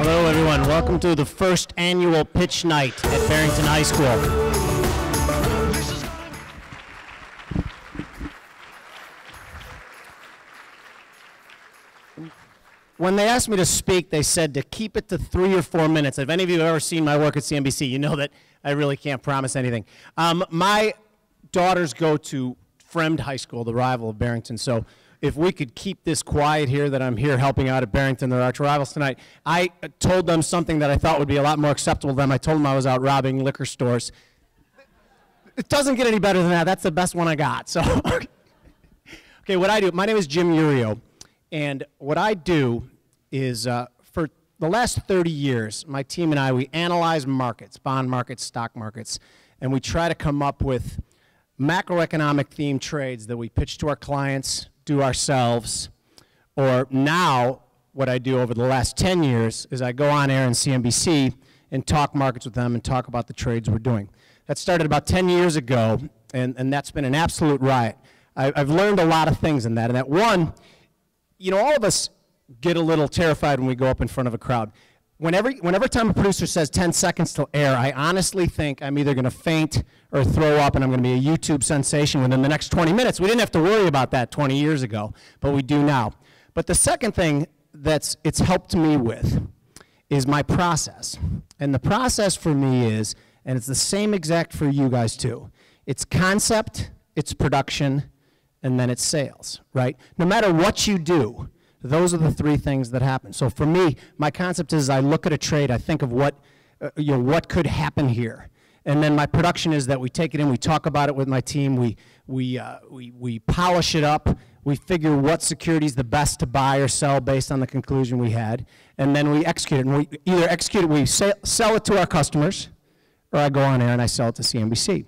Hello, everyone. Welcome to the first annual pitch night at Barrington High School. When they asked me to speak, they said to keep it to 3 or 4 minutes. If any of you have ever seen my work at CNBC, you know that I really can't promise anything. My daughters go to Fremd High School, the rival of Barrington, so if we could keep this quiet here, that I'm here helping out at Barrington, their arch rivals tonight. I told them something that I thought would be a lot more acceptable to them. I told them I was out robbing liquor stores. It doesn't get any better than that. That's the best one I got. So, okay, what I do, my name is Jim Urio, and what I do is for the last 30 years, my team and I, we analyze markets, bond markets, stock markets, and we try to come up with macroeconomic themed trades that we pitch to our clients, do ourselves, or now what I do over the last 10 years is I go on air in CNBC and talk markets with them and talk about the trades we're doing. That started about 10 years ago, and that's been an absolute riot. I've learned a lot of things in that, and that one, you know, all of us get a little terrified when we go up in front of a crowd. Whenever time a producer says 10 seconds till air, I honestly think I'm either going to faint or throw up and I'm going to be a YouTube sensation within the next 20 minutes. We didn't have to worry about that 20 years ago, but we do now. But the second thing it's helped me with is my process. And the process for me is, and it's the same exact for you guys too, it's concept, it's production, and then it's sales, right? No matter what you do, those are the three things that happen. So for me, my concept is I look at a trade, I think of what could happen here. And then my production is that we take it in, we talk about it with my team, we polish it up, we figure what security is the best to buy or sell based on the conclusion we had, and then we execute it. And we either execute it, we sell it to our customers, or I go on air and I sell it to CNBC.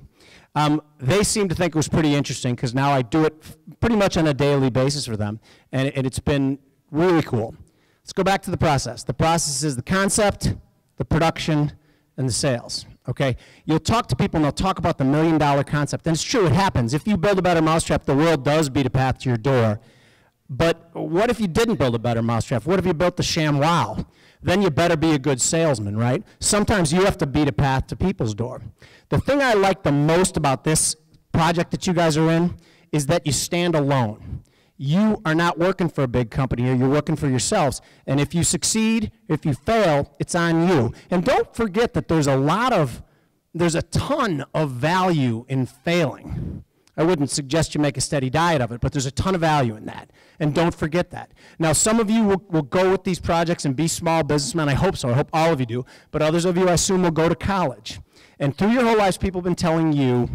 They seem to think it was pretty interesting because now I do it pretty much on a daily basis for them, and it's been really cool. Let's go back to the process. The process is the concept, the production, and the sales. Okay? You'll talk to people and they'll talk about the $1 million concept, and it's true, it happens. If you build a better mousetrap, the world does beat a path to your door. But what if you didn't build a better mousetrap? What if you built the sham wow? Then you better be a good salesman, right? Sometimes you have to beat a path to people's door. The thing I like the most about this project that you guys are in is that you stand alone. You are not working for a big company here, you're working for yourselves. And if you succeed, if you fail, it's on you. And don't forget that there's a ton of value in failing. I wouldn't suggest you make a steady diet of it, but there's a ton of value in that. And don't forget that. Now, some of you will go with these projects and be small businessmen. I hope so. I hope all of you do. But others of you, I assume, will go to college. And through your whole lives, people have been telling you,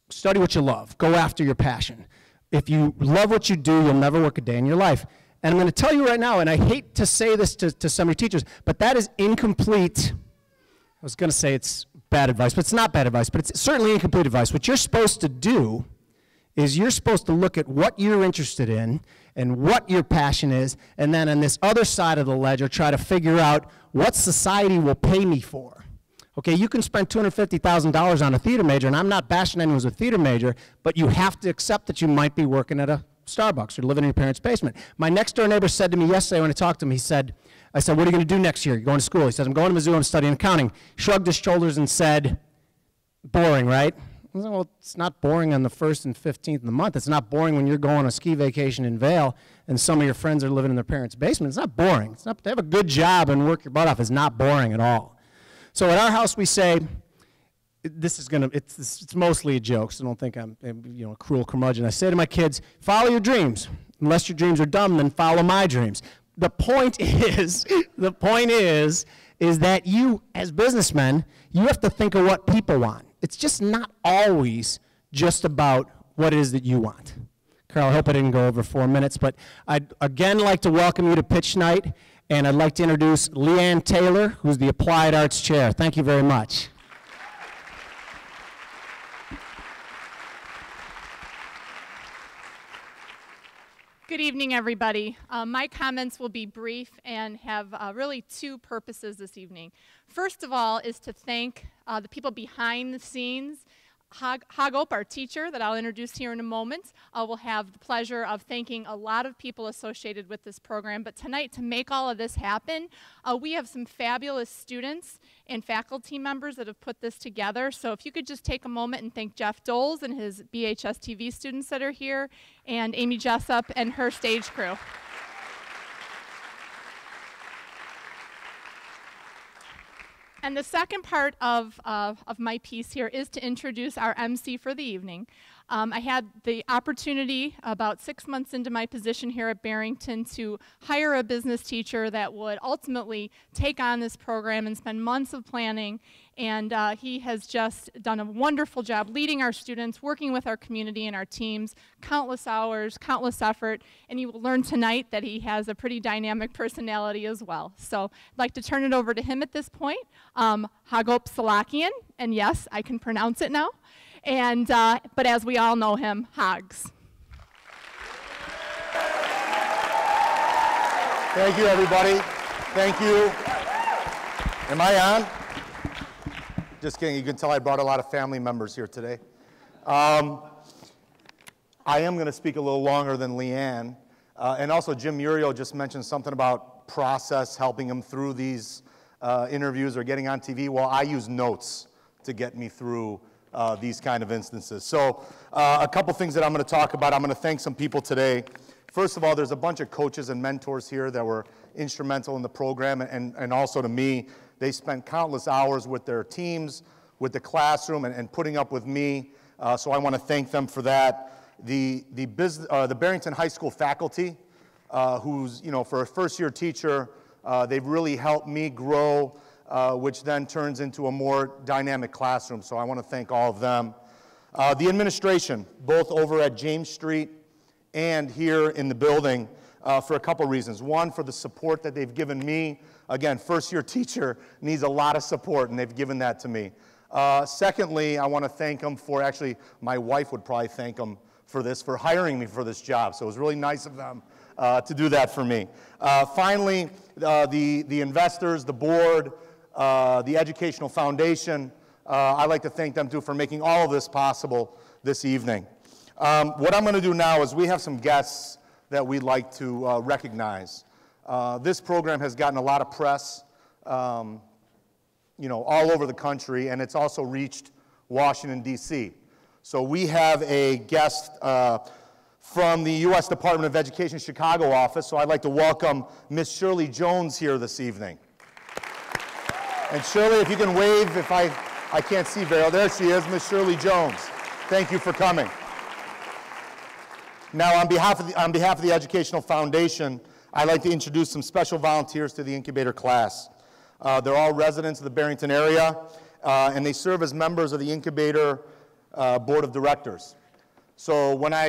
study what you love. Go after your passion. If you love what you do, you'll never work a day in your life. And I'm going to tell you right now, and I hate to say this to some of your teachers, but that is incomplete. I was going to say it's bad advice, but it's not bad advice, but it's certainly incomplete advice. What you're supposed to do is you're supposed to look at what you're interested in and what your passion is, and then on this other side of the ledger, try to figure out what society will pay me for. Okay, you can spend $250,000 on a theater major, and I'm not bashing anyone who's a theater major, but you have to accept that you might be working at a Starbucks or living in your parents' basement. My next door neighbor said to me yesterday when I talked to him, I said, what are you going to do next year? You're going to school. He says, I'm going to Mizzou, I'm studying accounting. Shrugged his shoulders and said, boring, right? I said, well, it's not boring on the 1st and 15th of the month. It's not boring when you're going on a ski vacation in Vail and some of your friends are living in their parents' basement. It's not boring. It's not, to have a good job and work your butt off is not boring at all. So at our house we say, it's mostly a joke, so don't think I'm a cruel curmudgeon. I say to my kids, follow your dreams. Unless your dreams are dumb, then follow my dreams. The point is that you, as businessmen, you have to think of what people want. It's just not always just about what it is that you want. Carl, I hope I didn't go over 4 minutes, but I'd again like to welcome you to Pitch Night, and I'd like to introduce Leanne Taylor, who's the Applied Arts Chair. Thank you very much. Good evening, everybody. My comments will be brief and have really two purposes this evening. First of all is to thank the people behind the scenes Hagop, our teacher, that I'll introduce here in a moment, will have the pleasure of thanking a lot of people associated with this program. But tonight, to make all of this happen, we have some fabulous students and faculty members that have put this together. So if you could just take a moment and thank Jeff Doles and his BHS-TV students that are here, and Amy Jessup and her stage crew. And the second part of my piece here is to introduce our MC for the evening. I had the opportunity about 6 months into my position here at Barrington to hire a business teacher that would ultimately take on this program and spend months of planning. And he has just done a wonderful job leading our students, working with our community and our teams, countless hours, countless effort, and you will learn tonight that he has a pretty dynamic personality as well. So I'd like to turn it over to him at this point, Hagop Salakian, and yes, I can pronounce it now, and but as we all know him, Hags. Thank you, everybody. Thank you. Am I on? Just kidding. You can tell I brought a lot of family members here today. I am going to speak a little longer than Leanne. And also, Jim Muriel just mentioned something about process, helping him through these interviews or getting on TV. Well, I use notes to get me through these kind of instances. So a couple things that I'm going to talk about. I'm going to thank some people today. First of all, there's a bunch of coaches and mentors here that were instrumental in the program, and also to me. They spent countless hours with their teams, with the classroom, and putting up with me. So I want to thank them for that. The Barrington High School faculty, who's, for a first-year teacher, they've really helped me grow, which then turns into a more dynamic classroom. So I want to thank all of them. The administration, both over at James Street and here in the building, for a couple reasons. One, for the support that they've given me. Again, first-year teacher needs a lot of support, and they've given that to me. Secondly, I want to thank them for, actually, my wife would probably thank them for this, for hiring me for this job. So it was really nice of them to do that for me. Finally, the investors, the board, the Educational Foundation, I'd like to thank them, too, for making all of this possible this evening. What I'm going to do now is we have some guests that we'd like to recognize. This program has gotten a lot of press, all over the country, and it's also reached Washington, D.C. So we have a guest from the U.S. Department of Education Chicago office, so I'd like to welcome Miss Shirley Jones here this evening. And Shirley, if you can wave, if I can't see very, there she is, Miss Shirley Jones. Thank you for coming. Now, on behalf of the Educational Foundation, I'd like to introduce some special volunteers to the Incubator class. They're all residents of the Barrington area, and they serve as members of the Incubator Board of Directors. So when I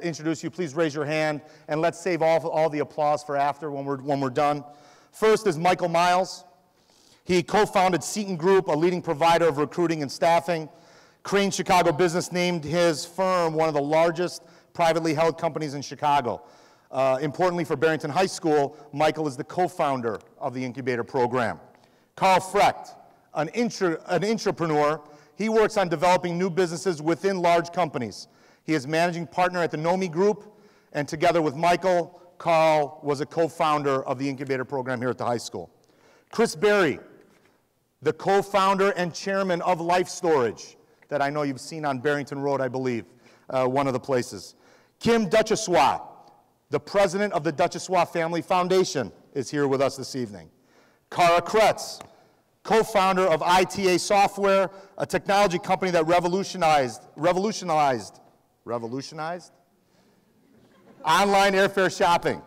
introduce you, please raise your hand, and let's save all the applause for after when we're done. First is Michael Miles. He co-founded Seton Group, a leading provider of recruiting and staffing. Crane Chicago Business named his firm one of the largest privately held companies in Chicago. Importantly for Barrington High School, Michael is the co-founder of the Incubator program. Carl Frecht, an entrepreneur, he works on developing new businesses within large companies. He is managing partner at the Nomi Group, and together with Michael, Carl was a co-founder of the Incubator program here at the high school. Chris Berry, the co-founder and chairman of Life Storage, that I know you've seen on Barrington Road, I believe, one of the places. Kim Duchessois, the president of the Duchessois Family Foundation, is here with us this evening. Cara Kretz, co-founder of ITA Software, a technology company that revolutionized online airfare shopping.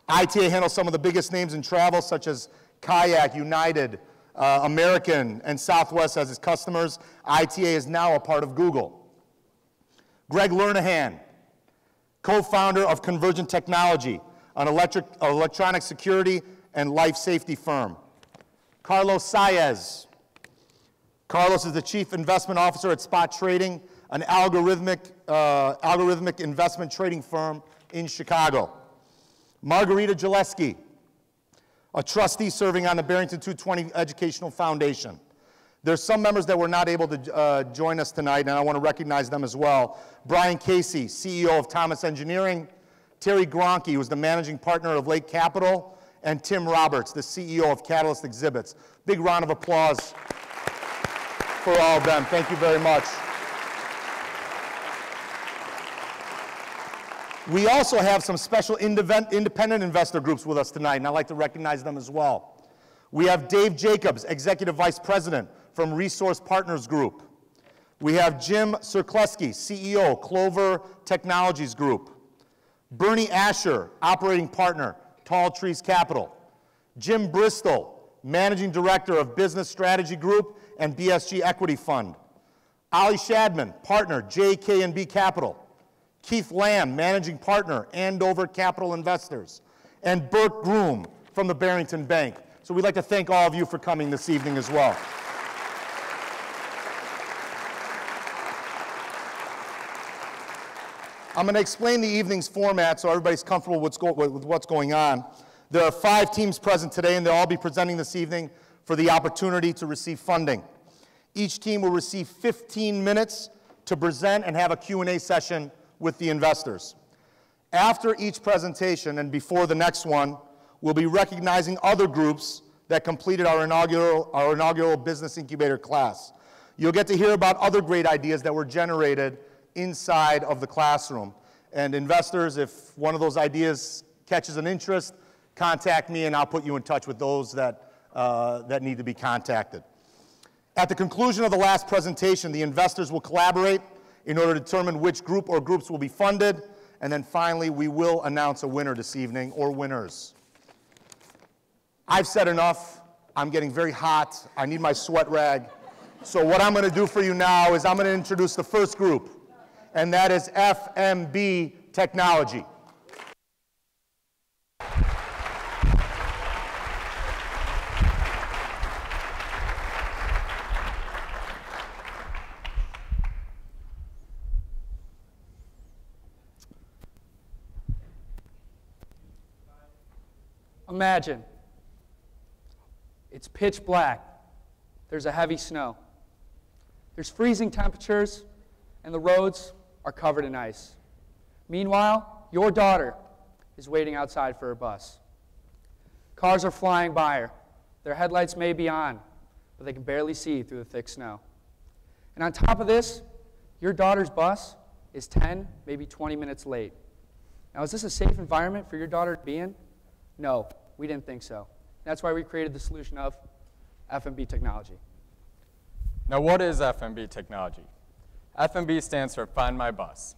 ITA handles some of the biggest names in travel, such as Kayak, United, American, and Southwest as its customers. ITA is now a part of Google. Greg Lernahan, co-founder of Convergent Technology, an electronic security and life safety firm. Carlos Saez. Carlos is the chief investment officer at Spot Trading, an algorithmic investment trading firm in Chicago. Margarita Gillespie, a trustee serving on the Barrington 220 Educational Foundation. There's some members that were not able to join us tonight, and I want to recognize them as well. Brian Casey, CEO of Thomas Engineering, Terry Gronke, who's the managing partner of Lake Capital, and Tim Roberts, the CEO of Catalyst Exhibits. Big round of applause for all of them. Thank you very much. We also have some special independent investor groups with us tonight, and I'd like to recognize them as well. We have Dave Jacobs, Executive Vice President from Resource Partners Group. We have Jim Serkleski, CEO, Clover Technologies Group. Bernie Asher, Operating Partner, Tall Trees Capital. Jim Bristol, Managing Director of Business Strategy Group and BSG Equity Fund. Ali Shadman, Partner, JK&B Capital. Keith Lamb, Managing Partner, Andover Capital Investors. And Burke Groom from the Barrington Bank. So we'd like to thank all of you for coming this evening as well. I'm going to explain the evening's format so everybody's comfortable with what's going on. There are 5 teams present today, and they'll all be presenting this evening for the opportunity to receive funding. Each team will receive 15 minutes to present and have a Q&A session with the investors. After each presentation and before the next one, we'll be recognizing other groups that completed our inaugural Business Incubator class. You'll get to hear about other great ideas that were generated inside of the classroom. And investors, if one of those ideas catches an interest, contact me and I'll put you in touch with those that need to be contacted. At the conclusion of the last presentation, the investors will collaborate in order to determine which group or groups will be funded, and then finally we will announce a winner this evening, or winners. I've said enough. I'm getting very hot. I need my sweat rag. So what I'm going to do for you now is I'm going to introduce the first group, and that is FMB Technology. Imagine, it's pitch black. There's a heavy snow. There's freezing temperatures, and the roads are covered in ice. Meanwhile, your daughter is waiting outside for her bus. Cars are flying by her. Their headlights may be on, but they can barely see through the thick snow. And on top of this, your daughter's bus is 10, maybe 20 minutes late. Now, is this a safe environment for your daughter to be in? No, we didn't think so. That's why we created the solution of FMB Technology. Now, what is FMB Technology? FMB stands for Find My Bus.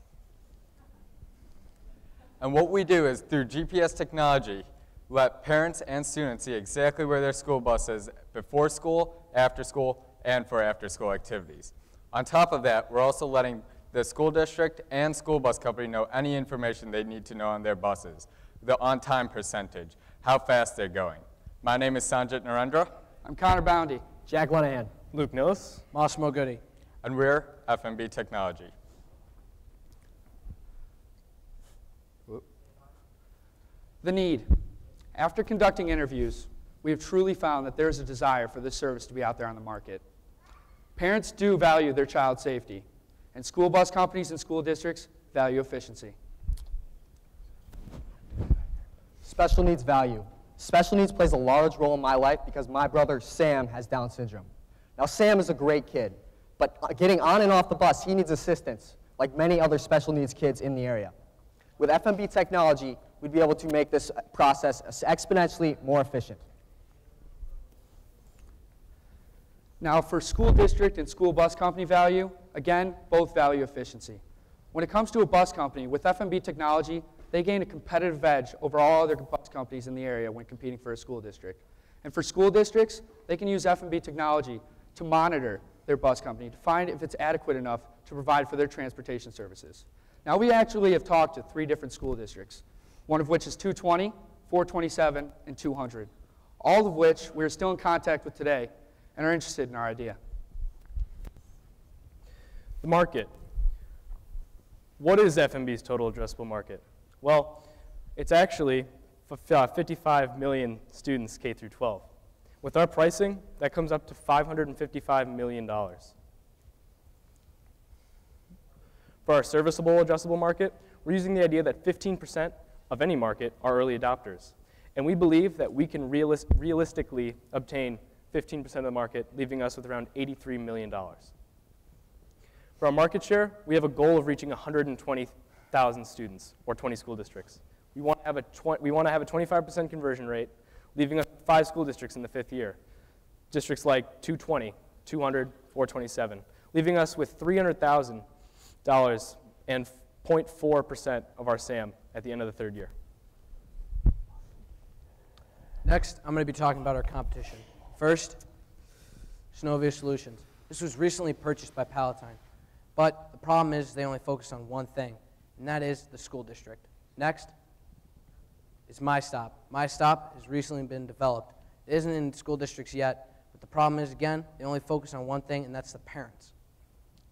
And what we do is, through GPS technology, let parents and students see exactly where their school bus is before school, after school, and for after-school activities. On top of that, we're also letting the school district and school bus company know any information they need to know on their buses, the on-time percentage, how fast they're going. My name is Sanjit Narendra. I'm Connor Boundy. Jack Lenahan. Luke Nillis. Massimo Goody. And we're FMB Technology. The need. After conducting interviews, we have truly found that there is a desire for this service to be out there on the market. Parents do value their child's safety, and school bus companies and school districts value efficiency. Special needs value. Special needs plays a large role in my life because my brother Sam has Down syndrome. Now Sam is a great kid, but getting on and off the bus, he needs assistance, like many other special needs kids in the area. With FMB Technology, we'd be able to make this process exponentially more efficient. Now for school district and school bus company value, again, both value efficiency. When it comes to a bus company, with FMB Technology, they gain a competitive edge over all other bus companies in the area when competing for a school district. And for school districts, they can use FMB Technology to monitor their bus company to find if it's adequate enough to provide for their transportation services. Now we actually have talked to 3 different school districts, one of which is 220, 427, and 200, all of which we're still in contact with today and are interested in our idea. The market. What is FMB's total addressable market? Well, it's actually 55 million students K through 12. With our pricing, that comes up to $555 million. For our serviceable addressable market, we're using the idea that 15% of any market are early adopters. And we believe that we can realistically obtain 15% of the market, leaving us with around $83 million. For our market share, we have a goal of reaching 120,000 students, or 20 school districts. We want to have a 25% conversion rate, leaving us 5 school districts in the 5th year. Districts like 220, 200, 427, leaving us with $300,000 and 0.4% of our SAM at the end of the 3rd year. Next, I'm going to be talking about our competition. First, Synovia Solutions. This was recently purchased by Palatine, but the problem is they only focus on one thing, and that is the school district. Next is MyStop. MyStop has recently been developed. It isn't in school districts yet, but the problem is, again, they only focus on one thing, and that's the parents.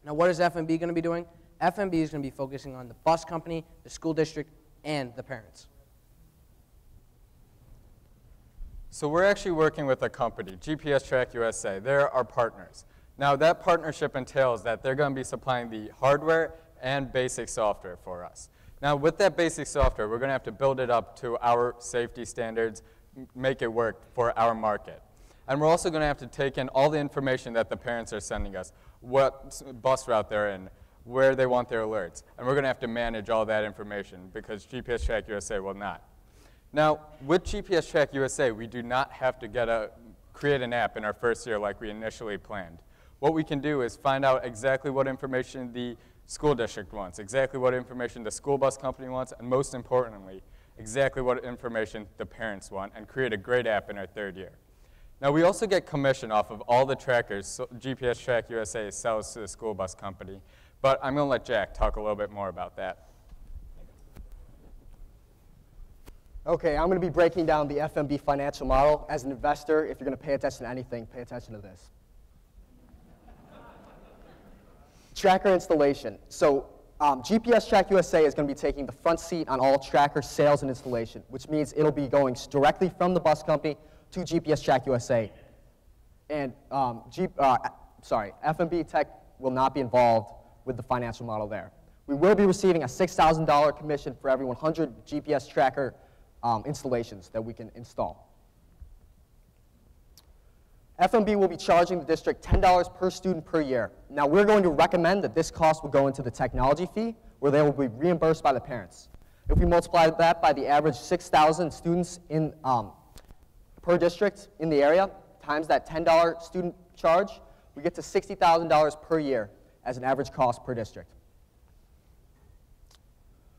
Now, what is FMB going to be doing? FMB is going to be focusing on the bus company, the school district, and the parents. So we're actually working with a company, GPS Track USA. They're our partners. Now that partnership entails that they're going to be supplying the hardware and basic software for us. Now with that basic software, we're going to have to build it up to our safety standards, make it work for our market. And we're also going to have to take in all the information that the parents are sending us, what bus route they're in, where they want their alerts. And we're going to have to manage all that information because GPS Track USA will not. Now, with GPS Track USA, we do not have to create an app in our 1st year like we initially planned. What we can do is find out exactly what information the school district wants, exactly what information the school bus company wants, and most importantly, exactly what information the parents want, and create a great app in our 3rd year. Now, we also get commission off of all the trackers GPS Track USA sells to the school bus company, but I'm going to let Jack talk a little bit more about that. Okay, I'm going to be breaking down the FMB financial model. As an investor, if you're going to pay attention to anything, pay attention to this. Tracker installation. So GPS Track USA is going to be taking the front seat on all tracker sales and installation, which means it'll be going directly from the bus company to GPS Track USA. And FMB Tech will not be involved with the financial model there. We will be receiving a $6,000 commission for every 100 GPS tracker installations that we can install. FMB will be charging the district $10 per student per year. Now, we're going to recommend that this cost will go into the technology fee, where they will be reimbursed by the parents. If we multiply that by the average 6,000 students per district in the area, times that $10 student charge, we get to $60,000 per year as an average cost per district.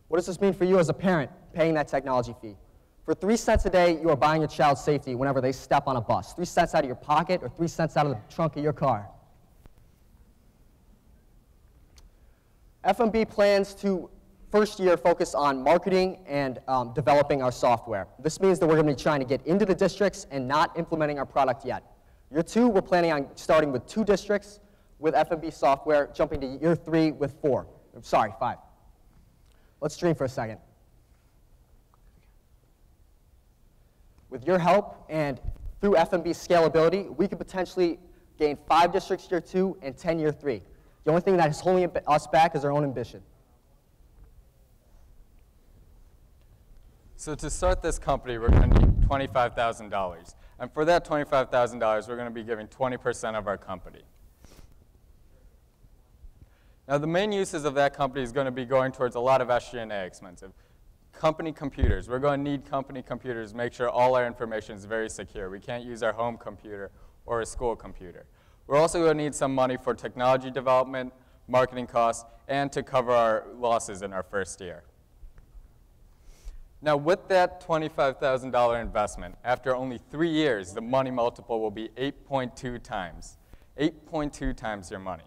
What does this mean for you as a parent paying that technology fee? For 3 cents a day, you are buying your child's safety whenever they step on a bus. 3 cents out of your pocket or 3 cents out of the trunk of your car. FMB plans to, 1st year, focus on marketing and developing our software. This means that we're going to be trying to get into the districts and not implementing our product yet. Year 2, we're planning on starting with 2 districts with FMB software, jumping to year 3 with 5. Let's dream for a second. With your help and through FMB scalability, we could potentially gain 5 districts year 2 and 10 year 3. The only thing that is holding us back is our own ambition. So to start this company, we're going to need $25,000. And for that $25,000, we're going to be giving 20% of our company. Now, the main uses of that company is going to be going towards a lot of SG&A expensive. Company computers. We're going to need company computers to make sure all our information is very secure. We can't use our home computer or a school computer. We're also going to need some money for technology development, marketing costs, and to cover our losses in our 1st year. Now, with that $25,000 investment, after only 3 years, the money multiple will be 8.2 times. 8.2 times your money.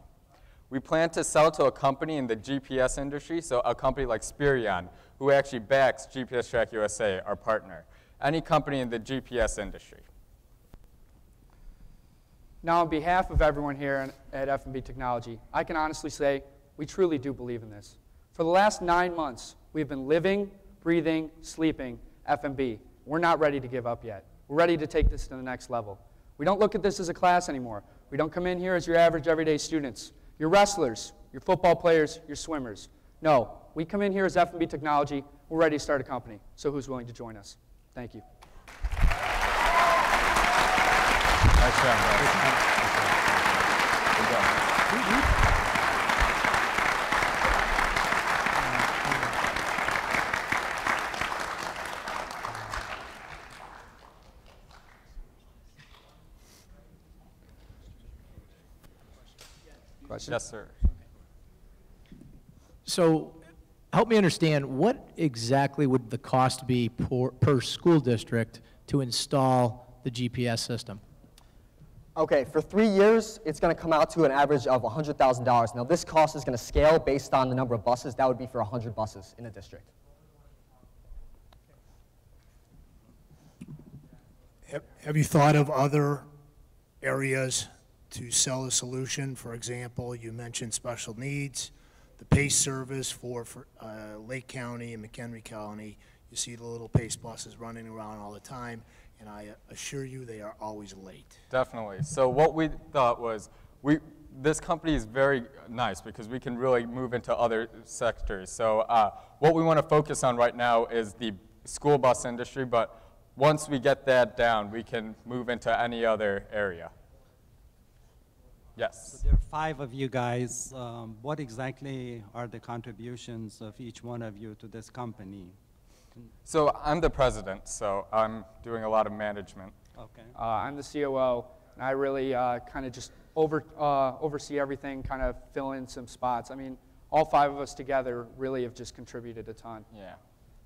We plan to sell to a company in the GPS industry, so a company like Spirion, who actually backs GPS Track USA, our partner. Any company in the GPS industry. Now, on behalf of everyone here at FMB Technology, I can honestly say we truly do believe in this. For the last 9 months, we've been living, breathing, sleeping FMB. We're not ready to give up yet. We're ready to take this to the next level. We don't look at this as a class anymore. We don't come in here as your average everyday students. Your wrestlers, your football players, your swimmers. No, we come in here as F&B Technology. We're ready to start a company. So who's willing to join us? Thank you. Nice job, guys. Good job. Question? Yes, sir. So help me understand, what exactly would the cost be per school district to install the GPS system? Okay, for 3 years, it's going to come out to an average of $100,000. Now, this cost is going to scale based on the number of buses. That would be for 100 buses in a district. Have you thought of other areas to sell the solution? For example, you mentioned special needs, the PACE service for Lake County and McHenry County. You see the little PACE buses running around all the time, and I assure you they are always late. Definitely. So what we thought was, this company is very nice because we can really move into other sectors. So what we want to focus on right now is the school bus industry, but once we get that down, we can move into any other area. Yes. So there are 5 of you guys. What exactly are the contributions of each one of you to this company? So I'm the president, so I'm doing a lot of management. Okay. I'm the COO, and I really kind of just oversee everything, kind of fill in some spots. I mean, all 5 of us together really have just contributed a ton. Yeah.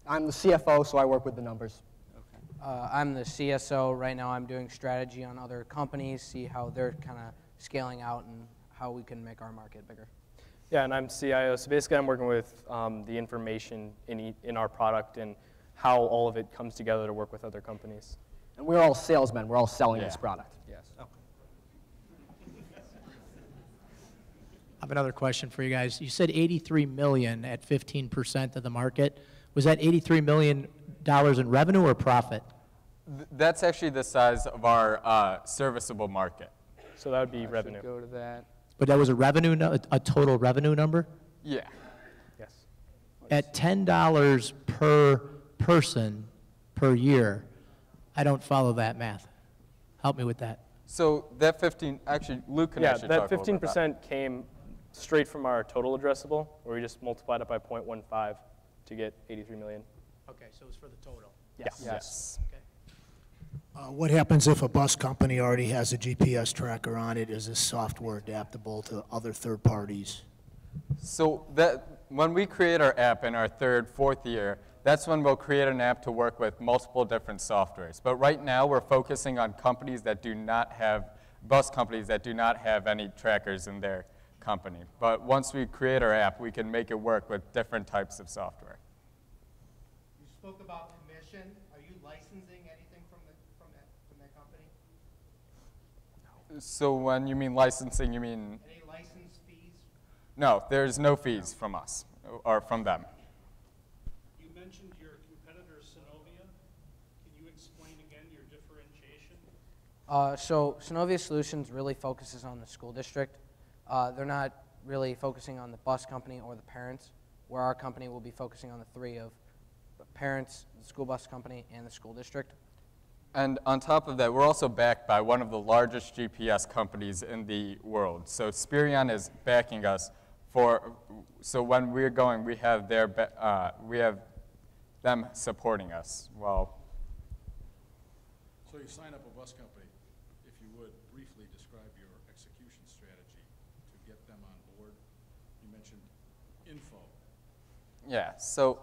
I'm the CFO, so I work with the numbers. Okay. I'm the CSO. Right now I'm doing strategy on other companies, see how they're kind of scaling out and how we can make our market bigger. Yeah, and I'm CIO, so basically I'm working with the information in our product and how all of it comes together to work with other companies. And we're all salesmen. We're all selling this product. Yes. Okay. I have another question for you guys. You said 83 million at 15% of the market. Was that $83 million in revenue or profit? That's actually the size of our serviceable market. So that would be revenue. Go to that. But that was a revenue, a total revenue number? Yeah. Yes. At $10 per person per year, I don't follow that math. Help me with that. So that 15, actually, Luke can actually that talk a little bit about that. 15% came straight from our total addressable, where we just multiplied it by 0.15 to get 83 million. Okay, so it's for the total. Yes. Yes. Okay. What happens if a bus company already has a GPS tracker on it? Is this software adaptable to other third parties? So that when we create our app in our 3rd, 4th year, that's when we'll create an app to work with multiple different softwares. But right now we're focusing on companies that do not have, bus companies that do not have any trackers in their company. But once we create our app, we can make it work with different types of software. You spoke about commission. Are you licensing anything from that company? So when you mean licensing, you mean? Any license fees? No, there's no fees from us or from them. You mentioned your competitor, Synovia. Can you explain again your differentiation? So Synovia Solutions really focuses on the school district. They're not really focusing on the bus company or the parents, where our company will be focusing on the 3 of the parents, the school bus company, and the school district. And on top of that, we're also backed by one of the largest GPS companies in the world. So Spirion is backing us so when we're going, we have them supporting us. Well. So you sign up a bus company. If you would, briefly describe your execution strategy to get them on board. You mentioned info. Yeah, so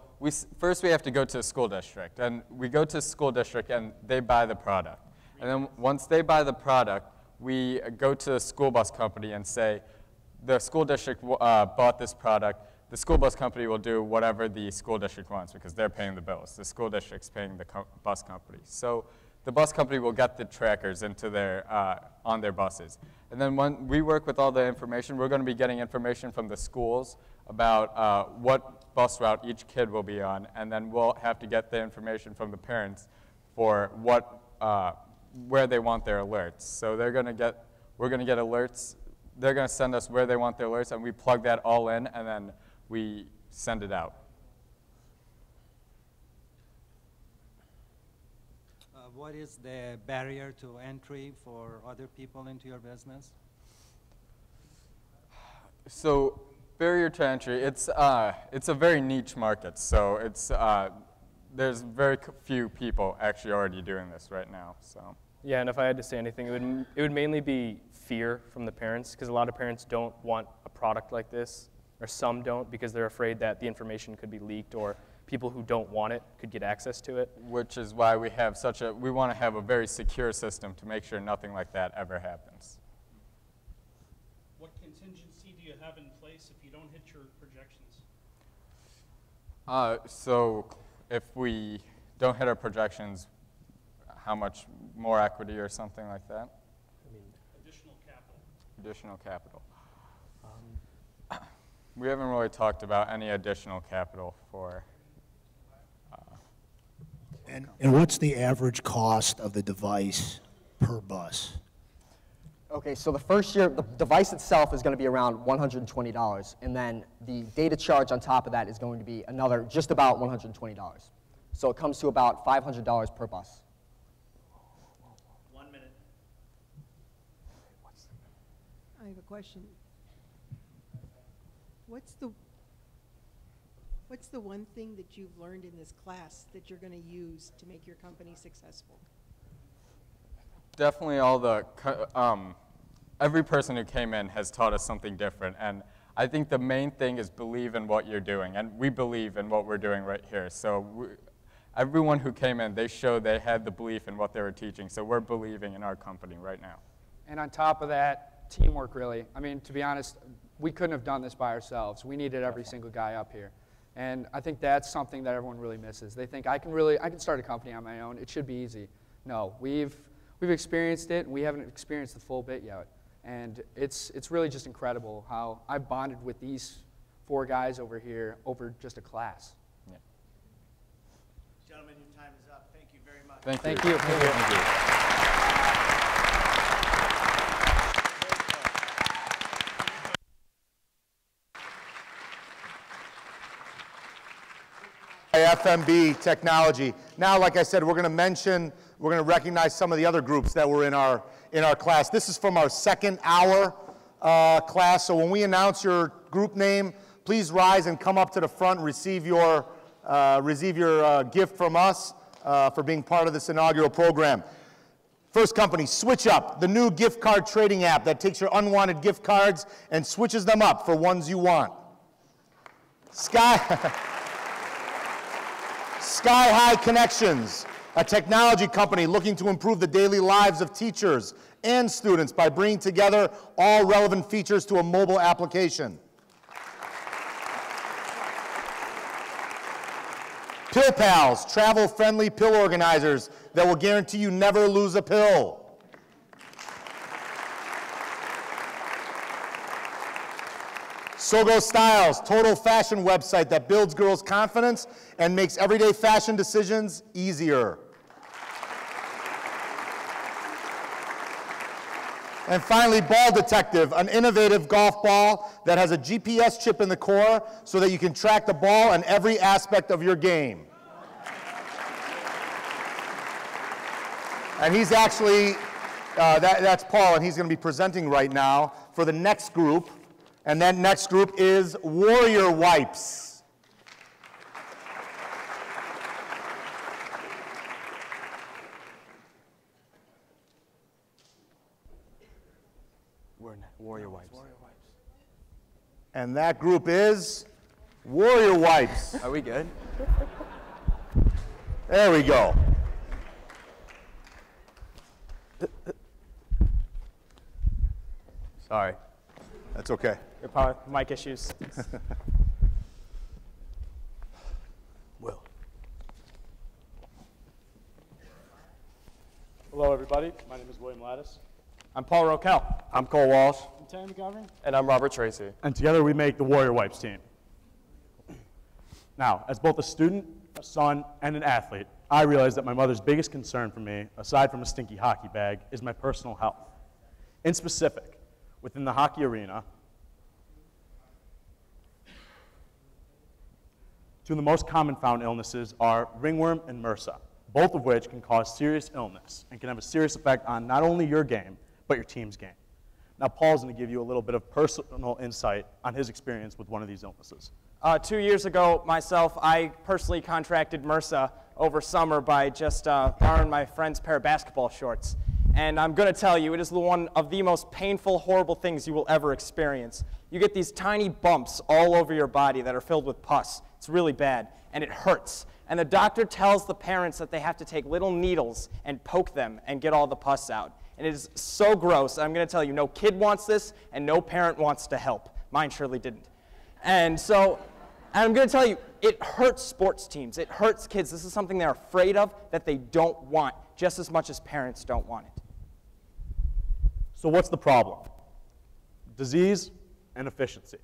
first we have to go to a school district, and we go to a school district and they buy the product. And then once they buy the product, we go to the school bus company and say, the school district bought this product, the school bus company will do whatever the school district wants because they're paying the bills. The school district's paying the bus company. So the bus company will get the trackers into on their buses. And then when we work with all the information, we're going to be getting information from the schools about what bus route each kid will be on, and then we'll have to get the information from the parents for what where they want their alerts. So we're going to get alerts. They're going to send us where they want their alerts, and we plug that all in, and then we send it out. What is the barrier to entry for other people into your business? So barrier to entry, it's a very niche market. So there's very few people actually already doing this right now. So. Yeah, and if I had to say anything, it would mainly be fear from the parents, because a lot of parents don't want a product like this, or some don't, because they're afraid that the information could be leaked or people who don't want it could get access to it. Which is why we have we want to have a very secure system to make sure nothing like that ever happens. What contingency do you have in place if you don't hit your projections? So if we don't hit our projections, how much more equity or something like that? Additional capital. Additional capital. We haven't really talked about any additional capital for. And what's the average cost of the device per bus? Okay, so the first year, the device itself is going to be around $120, and then the data charge on top of that is going to be another just about $120. So it comes to about $500 per bus. 1 minute. I have a question. What's the one thing that you've learned in this class that you're going to use to make your company successful? Definitely every person who came in has taught us something different, and I think the main thing is believe in what you're doing, and we believe in what we're doing right here. So everyone who came in, they showed they had the belief in what they were teaching, so we're believing in our company right now. And on top of that, teamwork really. I mean, to be honest, we couldn't have done this by ourselves. We needed every single guy up here. And I think that's something that everyone really misses. They think I can start a company on my own. It should be easy. No, we've experienced it, and we haven't experienced the full bit yet. And it's really just incredible how I bonded with these 4 guys over here over just a class. Yeah. Gentlemen, your time is up. Thank you very much. Thank you. Thank you. Thank you. FMB technology. Now, like I said, we're going to recognize some of the other groups that were in our class. This is from our second hour class. So when we announce your group name, please rise and come up to the front and receive your gift from us for being part of this inaugural program. First company, Switch Up, the new gift card trading app that takes your unwanted gift cards and switches them up for ones you want. Sky High Connections, a technology company looking to improve the daily lives of teachers and students by bringing together all relevant features to a mobile application. Pill Pals, travel-friendly pill organizers that will guarantee you never lose a pill. Sogo Styles, total fashion website that builds girls' confidence and makes everyday fashion decisions easier. And finally, Ball Detective, an innovative golf ball that has a GPS chip in the core so that you can track the ball and every aspect of your game. And he's actually, that's Paul, and he's going to be presenting right now for the next group. And that next group is Warrior Wipes. Warrior Wipes. And that group is Warrior Wipes. Are we good? There we go. Sorry. That's okay. Mic issues. Will. Hello, everybody. My name is William Lattis. I'm Paul Roquel. I'm Cole Walsh. I'm Tammy McGovern. And I'm Robert Tracy. And together we make the Warrior Wipes team. Now, as both a student, a son, and an athlete, I realized that my mother's biggest concern for me, aside from a stinky hockey bag, is my personal health. In specific, within the hockey arena, two of the most common found illnesses are ringworm and MRSA, both of which can cause serious illness and can have a serious effect on not only your game, but your team's game. Now, Paul's going to give you a little bit of personal insight on his experience with one of these illnesses. 2 years ago, myself, I personally contracted MRSA over summer by just borrowing my friend's pair of basketball shorts. And I'm going to tell you, it is one of the most painful, horrible things you will ever experience. You get these tiny bumps all over your body that are filled with pus. It's really bad, and it hurts. And the doctor tells the parents that they have to take little needles and poke them and get all the pus out. And it is so gross. I'm going to tell you, no kid wants this, and no parent wants to help. Mine surely didn't. And so, I'm going to tell you, it hurts sports teams. It hurts kids. This is something they're afraid of that they don't want, just as much as parents don't want it. So what's the problem? Disease and efficiency.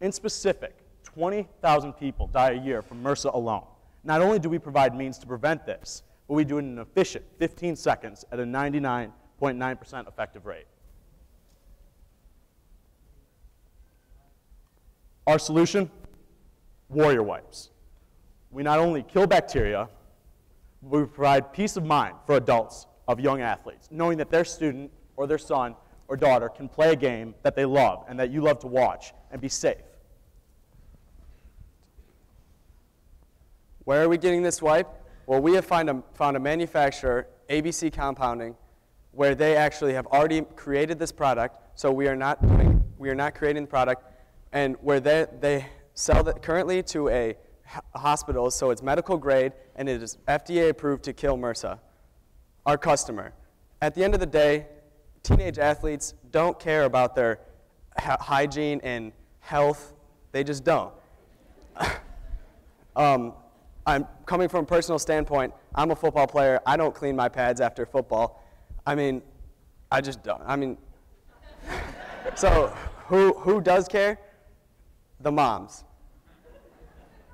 In specific, 20,000 people die a year from MRSA alone. Not only do we provide means to prevent this, but we do it in an efficient 15 seconds at a 99.9% effective rate. Our solution? Warrior wipes. We not only kill bacteria, but we provide peace of mind for adults of young athletes, knowing that their student or their son or daughter can play a game that they love and that you love to watch and be safe. Where are we getting this wipe? Well, we have found a manufacturer, ABC Compounding, where they actually have already created this product, so we are not creating the product, and where they sell it currently to a hospital, so it's medical grade, and it is FDA approved to kill MRSA. Our customer. At the end of the day, teenage athletes don't care about their hygiene and health. They just don't. I'm coming from a personal standpoint. I'm a football player. I don't clean my pads after football. I mean, I just don't. I mean, so who does care? The moms.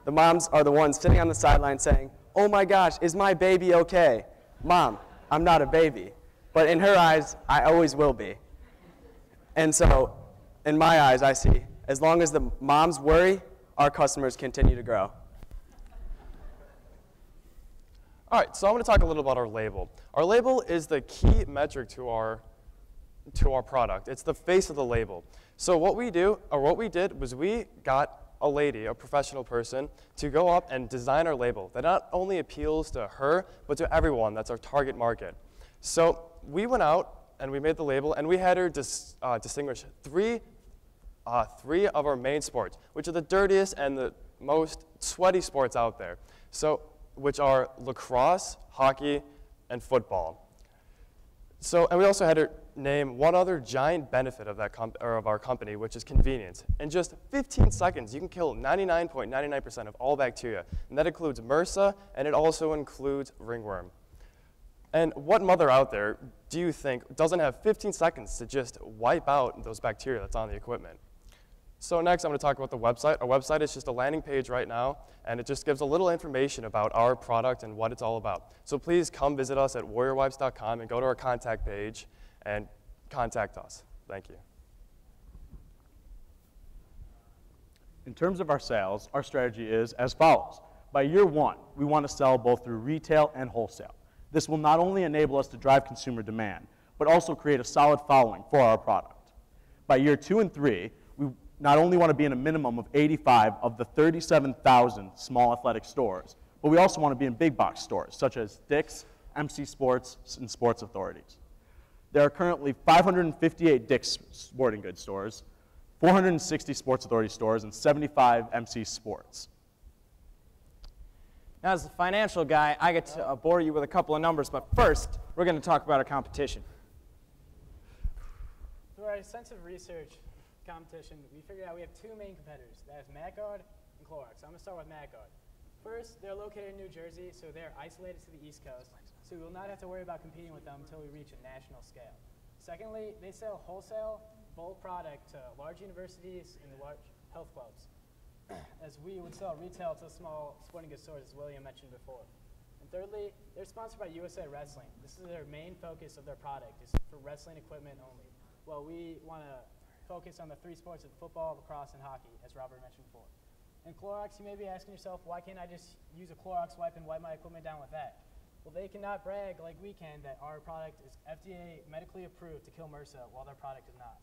The moms are the ones sitting on the sideline saying, "Oh my gosh, is my baby okay?" Mom, I'm not a baby. But in her eyes, I always will be. And so, in my eyes, I see, as long as the moms worry, our customers continue to grow. All right, so I'm going to talk a little about our label. Our label is the key metric to our product. It's the face of the label. So what we did was we got a lady, a professional person, to go up and design our label that not only appeals to her, but to everyone. That's our target market. So we went out and we made the label, and we had her distinguish three of our main sports, which are the dirtiest and the most sweaty sports out there. So, which are lacrosse, hockey, and football. So, and we also had her name one other giant benefit of our company, which is convenience. In just 15 seconds, you can kill 99.99% of all bacteria, and that includes MRSA, and it also includes ringworm. And what mother out there do you think doesn't have 15 seconds to just wipe out those bacteria that's on the equipment? So next, I'm going to talk about the website. Our website is just a landing page right now, and it just gives a little information about our product and what it's all about. So please come visit us at warriorwipes.com and go to our contact page and contact us. Thank you. In terms of our sales, our strategy is as follows. By year one, we want to sell both through retail and wholesale. This will not only enable us to drive consumer demand, but also create a solid following for our product. By year 2 and 3, we not only want to be in a minimum of 85 of the 37,000 small athletic stores, but we also want to be in big box stores, such as Dick's, MC Sports, and Sports Authorities. There are currently 558 Dick's Sporting Goods stores, 460 Sports Authority stores, and 75 MC Sports. Now, as the financial guy, I get to bore you with a couple of numbers, but first, we're going to talk about our competition. Through our extensive research competition, we figured out we have two main competitors. That is MacGuard and Clorox. I'm going to start with MacGuard. First, they're located in New Jersey, so they're isolated to the East Coast, so we will not have to worry about competing with them until we reach a national scale. Secondly, they sell wholesale, bulk product to large universities and large health clubs, as we would sell retail to small sporting goods stores, as William mentioned before. And Thirdly, they're sponsored by USA Wrestling. This is their main focus of their product, is for wrestling equipment only. Well, we want to focus on the three sports of football, lacrosse, and hockey, as Robert mentioned before. And Clorox, you may be asking yourself, why can't I just use a Clorox wipe and wipe my equipment down with that? Well, they cannot brag like we can that our product is FDA medically approved to kill MRSA, while their product is not.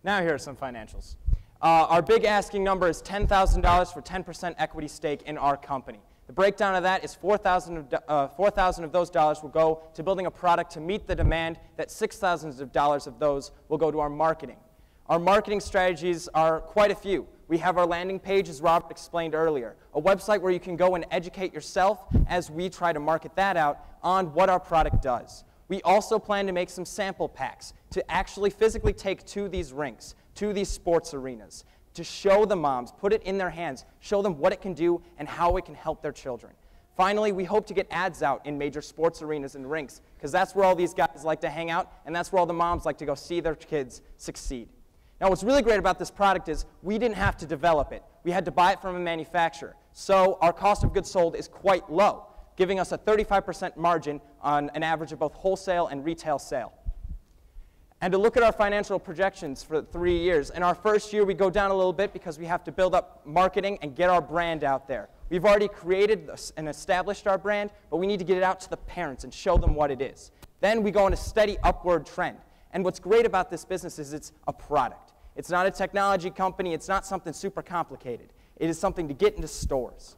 Now here are some financials. Our big asking number is $10,000 for 10% equity stake in our company. The breakdown of that is $4,000 of those dollars will go to building a product to meet the demand, that $6,000 of those will go to our marketing. Our marketing strategies are quite a few. We have our landing page, as Robert explained earlier, a website where you can go and educate yourself as we try to market that out on what our product does. We also plan to make some sample packs to actually physically take to these rinks, to these sports arenas, to show the moms, put it in their hands, show them what it can do and how it can help their children. Finally, we hope to get ads out in major sports arenas and rinks, because that's where all these guys like to hang out, and that's where all the moms like to go see their kids succeed. Now, what's really great about this product is we didn't have to develop it. We had to buy it from a manufacturer. So our cost of goods sold is quite low, giving us a 35% margin on an average of both wholesale and retail sale. And to look at our financial projections for 3 years, in our first year we go down a little bit because we have to build up marketing and get our brand out there. We've already created and established our brand, but we need to get it out to the parents and show them what it is. Then we go on a steady upward trend. And what's great about this business is it's a product. It's not a technology company. It's not something super complicated. It is something to get into stores.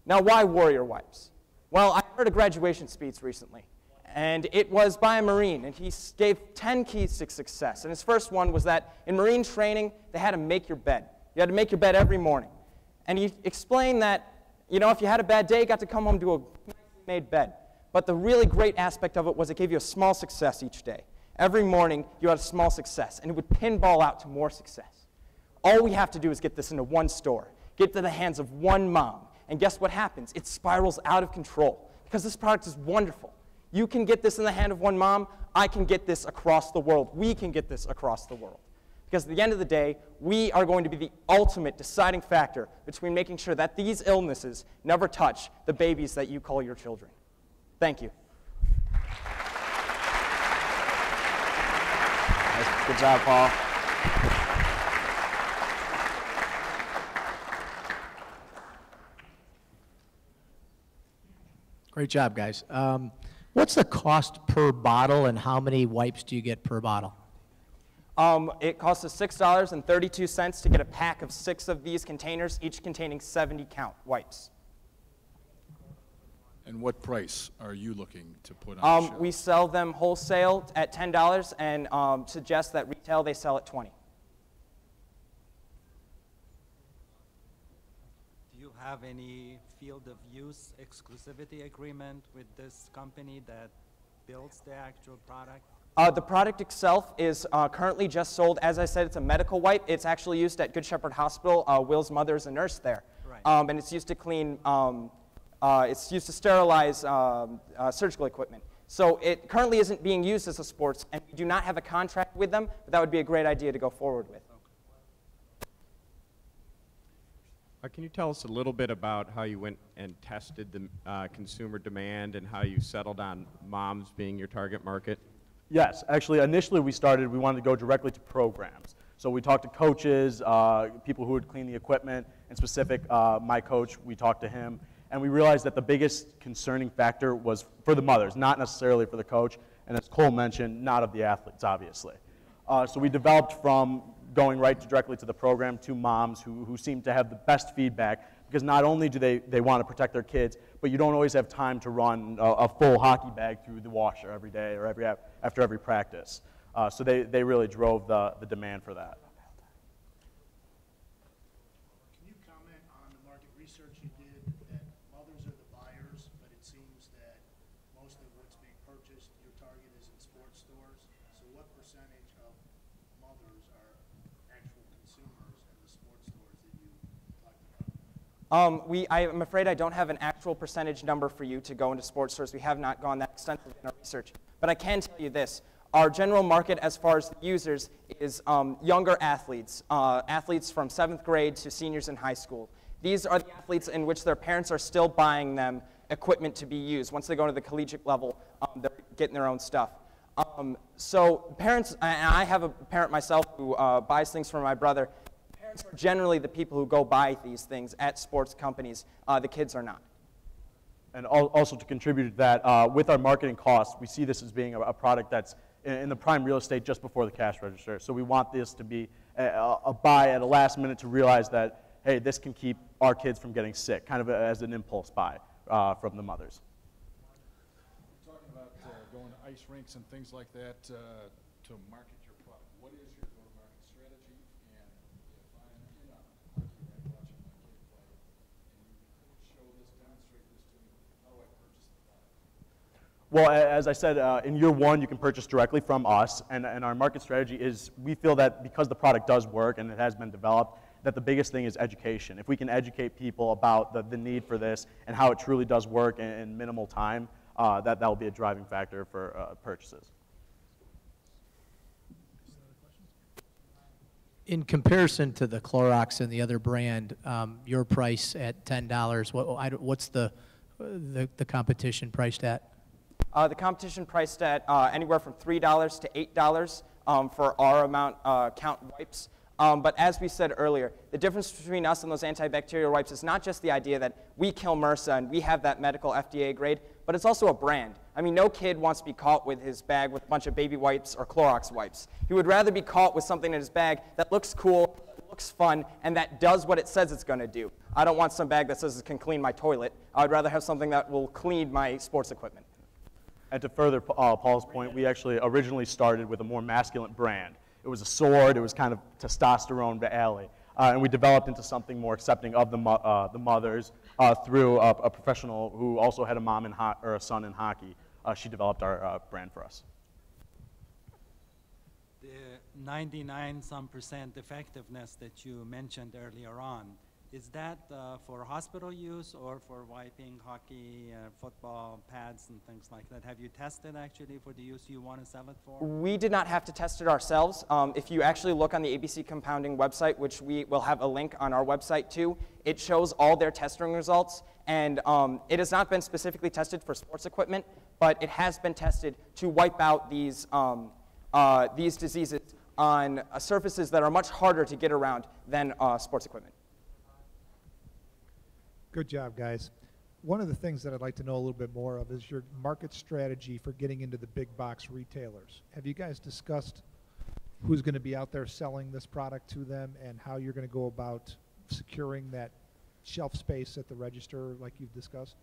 Now, why Warrior Wipes? Well, I heard a graduation speech recently, and it was by a Marine, and he gave 10 keys to success. And his first one was that in Marine training, they had to make your bed. You had to make your bed every morning. And he explained that, you know, if you had a bad day, you got to come home to a nicely made bed. But the really great aspect of it was it gave you a small success each day. Every morning, you had a small success, and it would pinball out to more success. All we have to do is get this into one store, get it to the hands of one mom, and guess what happens? It spirals out of control because this product is wonderful. You can get this in the hand of one mom. I can get this across the world. We can get this across the world. Because at the end of the day, we are going to be the ultimate deciding factor between making sure that these illnesses never touch the babies that you call your children. Thank you. Good job, Paul. Great job, guys. What's the cost per bottle, and how many wipes do you get per bottle? It costs us $6.32 to get a pack of 6 of these containers, each containing 70 count wipes. And what price are you looking to put on the shelf? We sell them wholesale at $10 and suggest that retail they sell at $20. Do you have any field of use exclusivity agreement with this company that builds the actual product? The product itself is currently just sold. As I said, it's a medical wipe. It's actually used at Good Shepherd Hospital. Will's mother is a nurse there. Right. And it's used to clean, it's used to sterilize surgical equipment. So it currently isn't being used as a sports, and we do not have a contract with them, but that would be a great idea to go forward with. Can you tell us a little bit about how you went and tested the consumer demand and how you settled on moms being your target market? Yes, actually, initially we wanted to go directly to programs. So we talked to coaches, people who would clean the equipment, and specific, my coach, we talked to him, and we realized that the biggest concerning factor was for the mothers, not necessarily for the coach, and as Cole mentioned, not of the athletes, obviously. So we developed from going directly to the program to moms who seem to have the best feedback, because not only do they want to protect their kids, but you don't always have time to run a full hockey bag through the washer every day or after every practice. So they really drove the demand for that. Can you comment on the market research you did that mothers are the buyers, but it seems that most of what's being purchased, your target is in sports stores. So what percentage of mothers are actual consumers in the sports stores that you talked about? I'm afraid I don't have an actual percentage number for you to go into sports stores. We have not gone that extensively in our research. But I can tell you this. Our general market as far as the users is younger athletes, athletes from 7th grade to seniors in high school. These are the athletes in which their parents are still buying them equipment to be used. Once they go to the collegiate level, they're getting their own stuff. So parents, and I have a parent myself who buys things for my brother. Parents are generally the people who go buy these things at sports companies. The kids are not. And also to contribute to that, with our marketing costs, we see this as being a product that's in the prime real estate just before the cash register. So we want this to be a buy at a last minute to realize that, hey, this can keep our kids from getting sick, kind of as an impulse buy from the mothers. You're talking about going to ice rinks and things like that to market your product. What is your go-to-market strategy? And if I'm in a hockey rink watching my kid play, and you could show this, demonstrate this to me, how do I purchase the product? Well, as I said, in year one, you can purchase directly from us, and our market strategy is we feel that because the product does work and it has been developed, that the biggest thing is education. If we can educate people about the need for this and how it truly does work in minimal time, that will be a driving factor for purchases. In comparison to the Clorox and the other brand, your price at $10, what's the competition priced at? The competition priced at anywhere from $3 to $8 for our amount count wipes. But as we said earlier, the difference between us and those antibacterial wipes is not just the idea that we kill MRSA and we have that medical FDA grade, but it's also a brand. I mean, no kid wants to be caught with his bag with a bunch of baby wipes or Clorox wipes. He would rather be caught with something in his bag that looks cool, looks fun, and that does what it says it's going to do. I don't want some bag that says it can clean my toilet. I would rather have something that will clean my sports equipment. And to further Paul's point, we actually originally started with a more masculine brand. It was a sword, it was kind of testosterone alley. And we developed into something more accepting of the mothers through a professional who also had a mom or a son in hockey. She developed our brand for us. The 99% effectiveness that you mentioned earlier on, is that for hospital use or for wiping hockey, football, pads, and things like that? Have you tested actually for the use you want to sell it for? We did not have to test it ourselves. If you actually look on the ABC Compounding website, which we will have a link on our website too, it shows all their testing results. And it has not been specifically tested for sports equipment, but it has been tested to wipe out these diseases on surfaces that are much harder to get around than sports equipment. Good job, guys. One of the things that I'd like to know a little bit more of is your market strategy for getting into the big box retailers. Have you guys discussed who's going to be out there selling this product to them and how you're going to go about securing that shelf space at the register like you've discussed?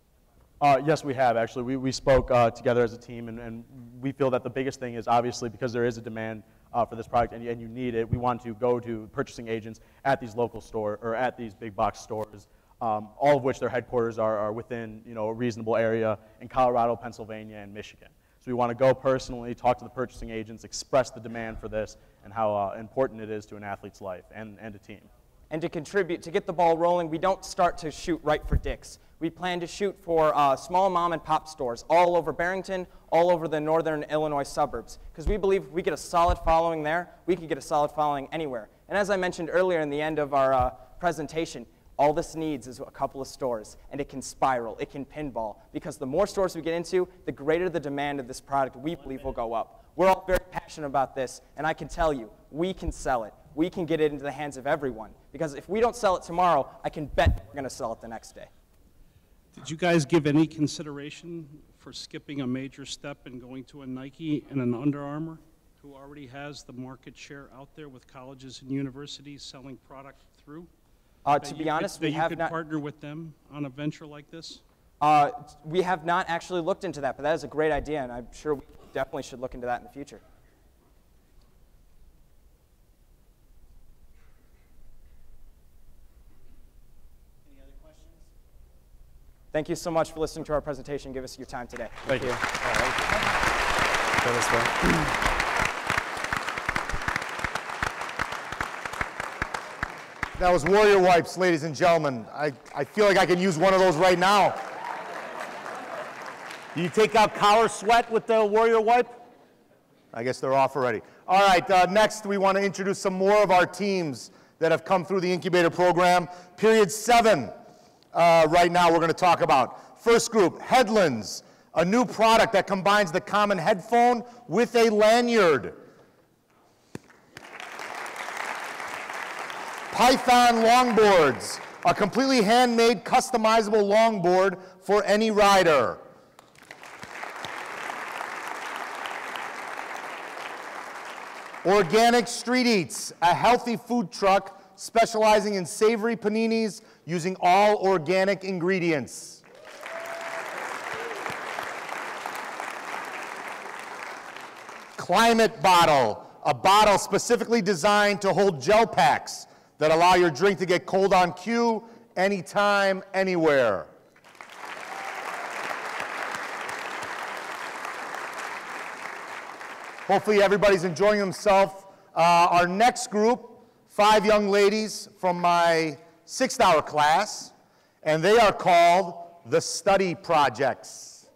Yes, we have, actually. We spoke together as a team, and we feel that the biggest thing is obviously because there is a demand for this product and you need it, we want to go to purchasing agents at these local stores or at these big box stores. All of which their headquarters are within a reasonable area in Colorado, Pennsylvania, and Michigan. So we want to go personally, talk to the purchasing agents, express the demand for this and how important it is to an athlete's life and a team. And to contribute, to get the ball rolling, we don't start to shoot right for Dick's. We plan to shoot for small mom and pop stores all over Barrington, all over the northern Illinois suburbs. Because we believe if we get a solid following there, we can get a solid following anywhere. And as I mentioned earlier in the end of our presentation, all this needs is a couple of stores, and it can spiral, it can pinball, because the more stores we get into, the greater the demand of this product we believe will go up. We're all very passionate about this, and I can tell you, we can sell it. We can get it into the hands of everyone, because if we don't sell it tomorrow, I can bet we're going to sell it the next day. Did you guys give any consideration for skipping a major step and going to a Nike and an Under Armour, who already has the market share out there with colleges and universities selling product through? To be honest, we have not. You could partner with them on a venture like this? We have not actually looked into that, but that is a great idea, and I'm sure we definitely should look into that in the future. Any other questions? Thank you so much for listening to our presentation. Give us your time today. Thank you. That was Warrior Wipes, ladies and gentlemen. I feel like I can use one of those right now. Do you take out collar sweat with the Warrior Wipe? I guess they're off already. All right, next we want to introduce some more of our teams that that have come through the Incubator program. Period 7 right now we're going to talk about. First group, Headlands, a new product that combines the common headphone with a lanyard. Python longboards, a completely handmade, customizable longboard for any rider. Organic Street Eats, a healthy food truck specializing in savory paninis using all organic ingredients. Climate Bottle, a bottle specifically designed to hold gel packs that allow your drink to get cold on cue, anytime, anywhere. Hopefully everybody's enjoying themselves. Our next group, 5 young ladies from my 6th-hour class, and they are called the Study Projects.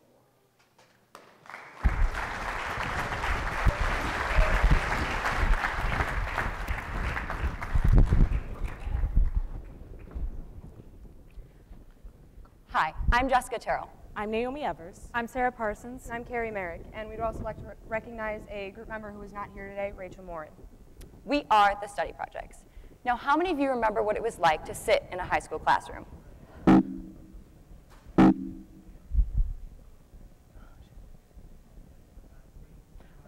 Hi, I'm Jessica Terrell. I'm Naomi Evers. I'm Sarah Parsons. And I'm Carrie Merrick. And we'd also like to recognize a group member who is not here today, Rachel Morin. We are the Study Projects. Now, how many of you remember what it was like to sit in a high school classroom?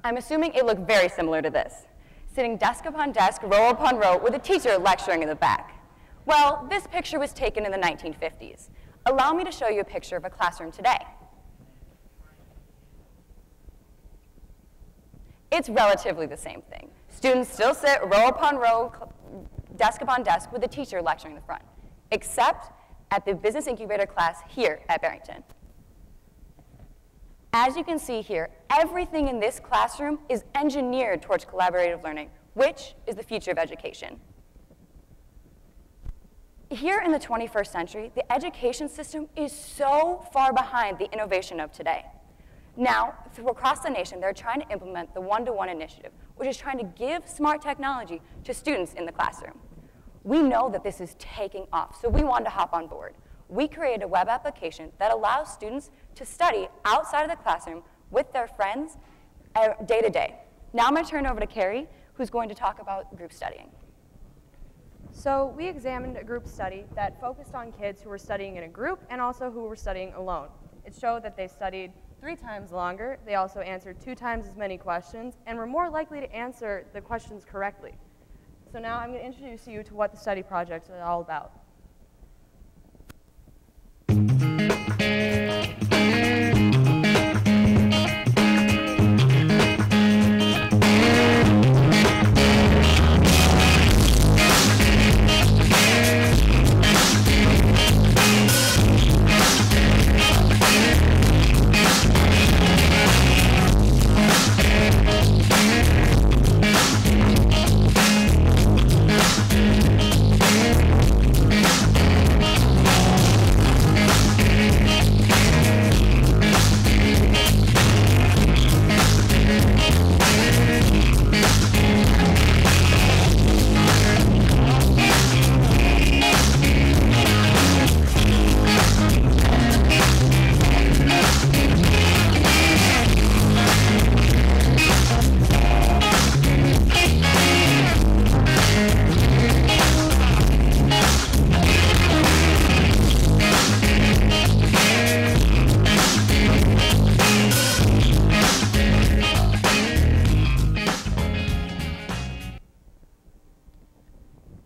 I'm assuming it looked very similar to this, sitting desk upon desk, row upon row, with a teacher lecturing in the back. Well, this picture was taken in the 1950s. Allow me to show you a picture of a classroom today. It's relatively the same thing. Students still sit row upon row, desk upon desk, with a teacher lecturing in the front, except at the Business Incubator class here at Barrington. As you can see here, everything in this classroom is engineered towards collaborative learning, which is the future of education. Here in the 21st century, the education system is so far behind the innovation of today. Now, across the nation, they're trying to implement the one-to-one initiative, which is trying to give smart technology to students in the classroom. We know that this is taking off, so we wanted to hop on board. We created a web application that allows students to study outside of the classroom with their friends day to day. Now I'm going to turn it over to Carrie, who's going to talk about group studying. So we examined a group study that focused on kids who were studying in a group and also who were studying alone. It showed that they studied 3 times longer, they also answered 2 times as many questions, and were more likely to answer the questions correctly. So now I'm going to introduce you to what the study projects are all about.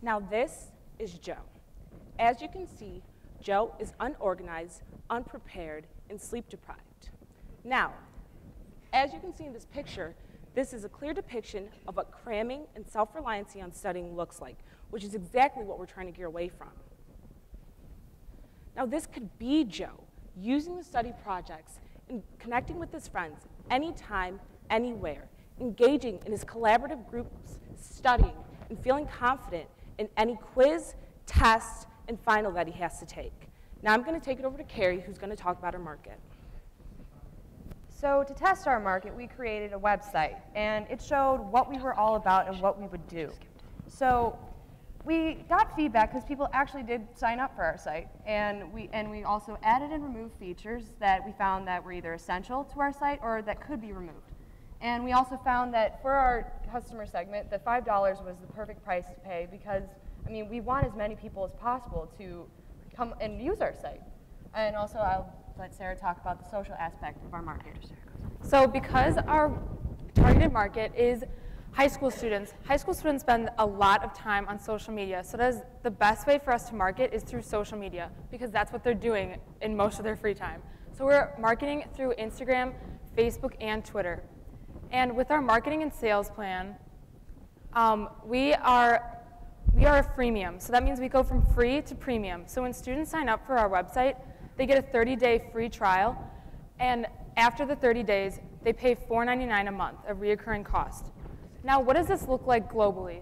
Now this is Joe. As you can see, Joe is unorganized, unprepared, and sleep deprived. Now, as you can see in this picture, this is a clear depiction of what cramming and self-reliancy on studying looks like, which is exactly what we're trying to gear away from. Now this could be Joe, using the study projects and connecting with his friends anytime, anywhere, engaging in his collaborative groups, studying, and feeling confident in any quiz, test, and final that he has to take. Now I'm going to take it over to Carrie, who's going to talk about our market. So to test our market, we created a website, and it showed what we were all about and what we would do. So we got feedback because people actually did sign up for our site, and we also added and removed features that we found that were either essential to our site or that could be removed. And we also found that for our customer segment, that $5 was the perfect price to pay because, I mean, we want as many people as possible to come and use our site. And also, I'll let Sarah talk about the social aspect of our market. So because our targeted market is high school students spend a lot of time on social media. So the best way for us to market is through social media because that's what they're doing in most of their free time. So we're marketing through Instagram, Facebook, and Twitter. And with our marketing and sales plan, we are a freemium. So that means we go from free to premium. So when students sign up for our website, they get a 30-day free trial. And after the 30 days, they pay $4.99 a month, a reoccurring cost. Now, what does this look like globally?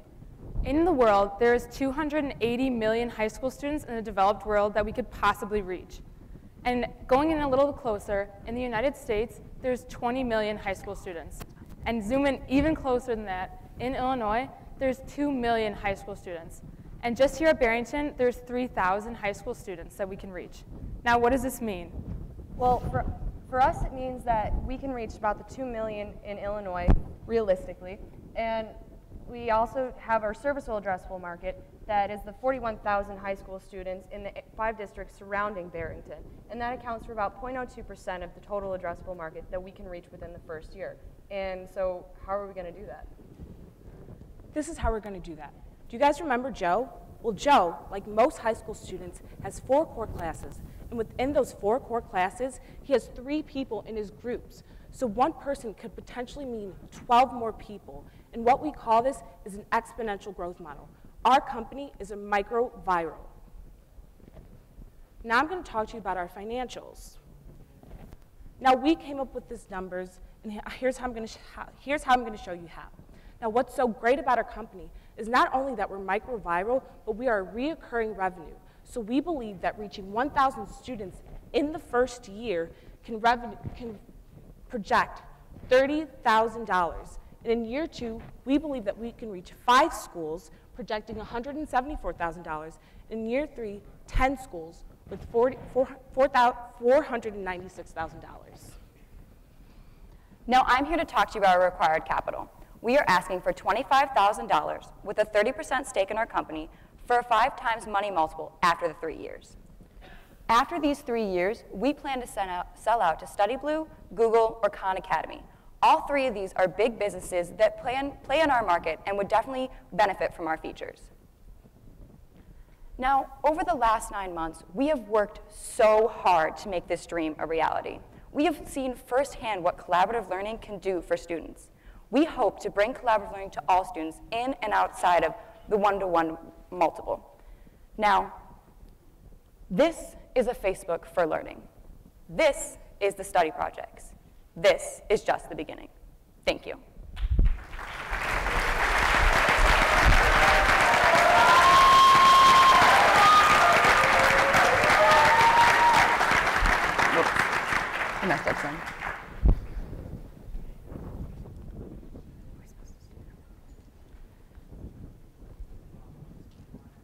In the world, there's 280 million high school students in the developed world that we could possibly reach. And going in a little closer, in the United States, there's 20 million high school students. And zoom in even closer than that, in Illinois, there's 2 million high school students. And just here at Barrington, there's 3,000 high school students that we can reach. Now, what does this mean? Well, for us, it means that we can reach about the 2 million in Illinois, realistically. And we also have our serviceable addressable market that is the 41,000 high school students in the 5 districts surrounding Barrington. And that accounts for about 0.02% of the total addressable market that we can reach within the first year. And so how are we going to do that? This is how we're going to do that. Do you guys remember Joe? Well, Joe, like most high school students, has 4 core classes. And within those 4 core classes, he has 3 people in his groups. So one person could potentially mean 12 more people. And what we call this is an exponential growth model. Our company is a micro-viral. Now I'm going to talk to you about our financials. Now we came up with these numbers, and here's how I'm going to show you how. Now what's so great about our company is not only that we're micro-viral, but we are a reoccurring revenue. So we believe that reaching 1,000 students in the first year can project $30,000. And in year 2, we believe that we can reach 5 schools, projecting $174,000. In year 3, 10 schools with $496,000. Now I'm here to talk to you about our required capital. We are asking for $25,000 with a 30% stake in our company for a 5 times money multiple after the 3 years. After these 3 years, we plan to sell out to Study Blue, Google, or Khan Academy. All 3 of these are big businesses that play in our market and would definitely benefit from our features. Now, over the last 9 months, we have worked so hard to make this dream a reality. We have seen firsthand what collaborative learning can do for students. We hope to bring collaborative learning to all students in and outside of the one-to-one multiple. Now, this is a Facebook for learning. This is the study projects. This is just the beginning. Thank you. I messed up some.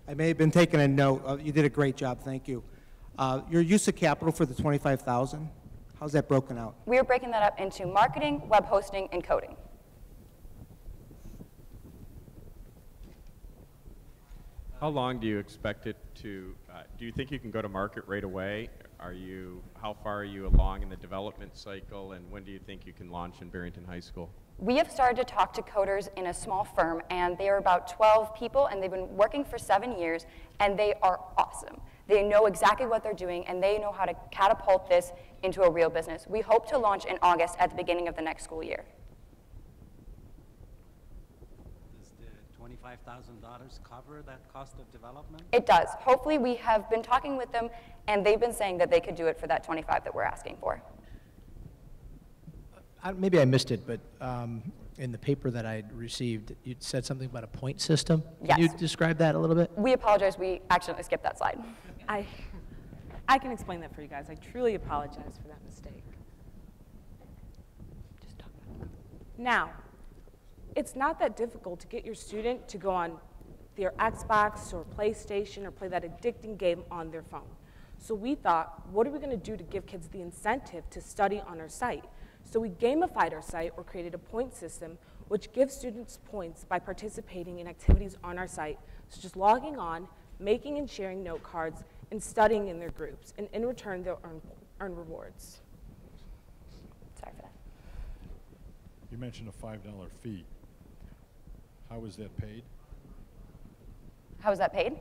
I may have been taking a note. You did a great job. Thank you. Your use of capital for the $25,000, how's that broken out? We are breaking that up into marketing, web hosting, and coding. How long do you expect it to, do you think you can go to market right away? How far are you along in the development cycle, and when do you think you can launch in Barrington High School? We have started to talk to coders in a small firm, and they are about 12 people, and they've been working for 7 years, and they are awesome. They know exactly what they're doing, and they know how to catapult this into a real business. We hope to launch in August at the beginning of the next school year. Does the $25,000 cover that cost of development? It does. Hopefully, we have been talking with them, and they've been saying that they could do it for that $25,000 that we're asking for. Maybe I missed it, but in the paper that I received, you said something about a point system. Yes. Can you describe that a little bit? We apologize. We accidentally skipped that slide. I can explain that for you guys. I truly apologize for that mistake. Just talk about it. Now, it's not that difficult to get your student to go on their Xbox or PlayStation or play that addicting game on their phone. So we thought, what are we going to do to give kids the incentive to study on our site? So we gamified our site or created a point system which gives students points by participating in activities on our site, such as logging on, making and sharing note cards, and studying in their groups. And in return, they'll earn rewards. Sorry for that. You mentioned a $5 fee. How is that paid? How is that paid?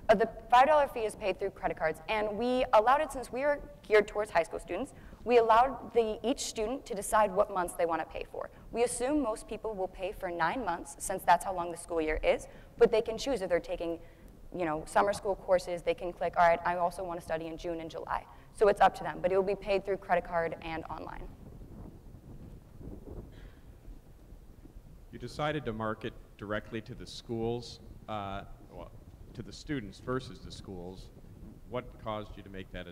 Yeah. The $5 fee is paid through credit cards, and we allowed it since we are geared towards high school students. We allowed each student to decide what months they want to pay for. We assume most people will pay for 9 months, since that's how long the school year is, but they can choose if they're taking, summer school courses. They can click, all right, I also want to study in June and July. So it's up to them, but it will be paid through credit card and online. You decided to market directly to the schools, to the students versus the schools. What caused you to make that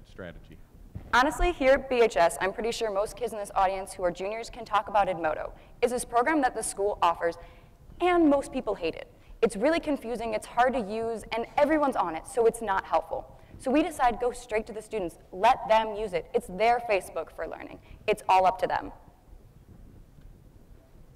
strategy? Honestly, here at BHS, I'm pretty sure most kids in this audience who are juniors can talk about Edmodo. It's this program that the school offers, and most people hate it. It's really confusing, it's hard to use, and everyone's on it, so it's not helpful. So we decided go straight to the students, let them use it. It's their Facebook for learning. It's all up to them.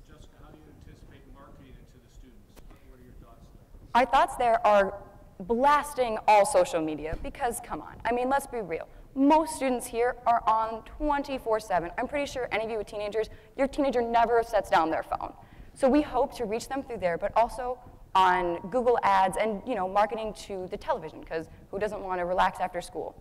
Jessica, how do you anticipate marketing it to the students? What are your thoughts there? Our thoughts there are blasting all social media, because come on, I mean, let's be real. Most students here are on 24/7. I'm pretty sure any of you with teenagers, your teenager never sets down their phone. So we hope to reach them through there, but also on Google Ads and marketing to the television, because who doesn't want to relax after school?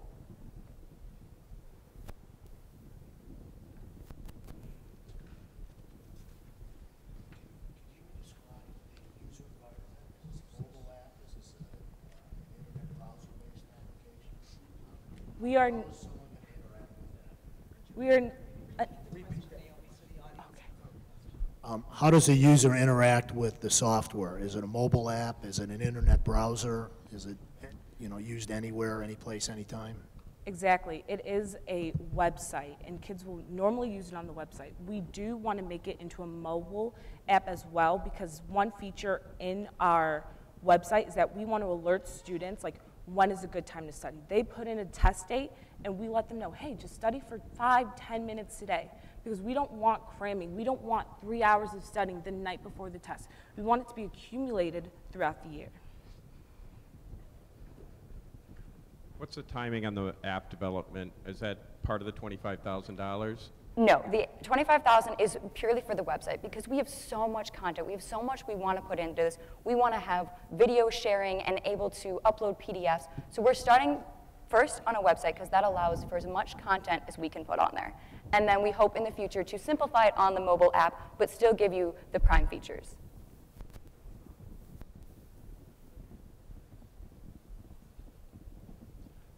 How does a user interact with the software? Is it a mobile app? Is it an internet browser? Is it used anywhere, anyplace, anytime? Exactly. It is a website, and kids will normally use it on the website. We do want to make it into a mobile app as well, because one feature in our website is that we want to alert students, like, when is a good time to study. They put in a test date, and we let them know, hey, just study for 5-10 minutes today, because we don't want cramming. We don't want 3 hours of studying the night before the test. We want it to be accumulated throughout the year. What's the timing on the app development? Is that part of the $25,000? No, the $25,000 is purely for the website, because we have so much content. We have so much we want to put into this. We want to have video sharing and able to upload PDFs. So we're starting first on a website, because that allows for as much content as we can put on there. And then we hope in the future to simplify it on the mobile app, but still give you the prime features.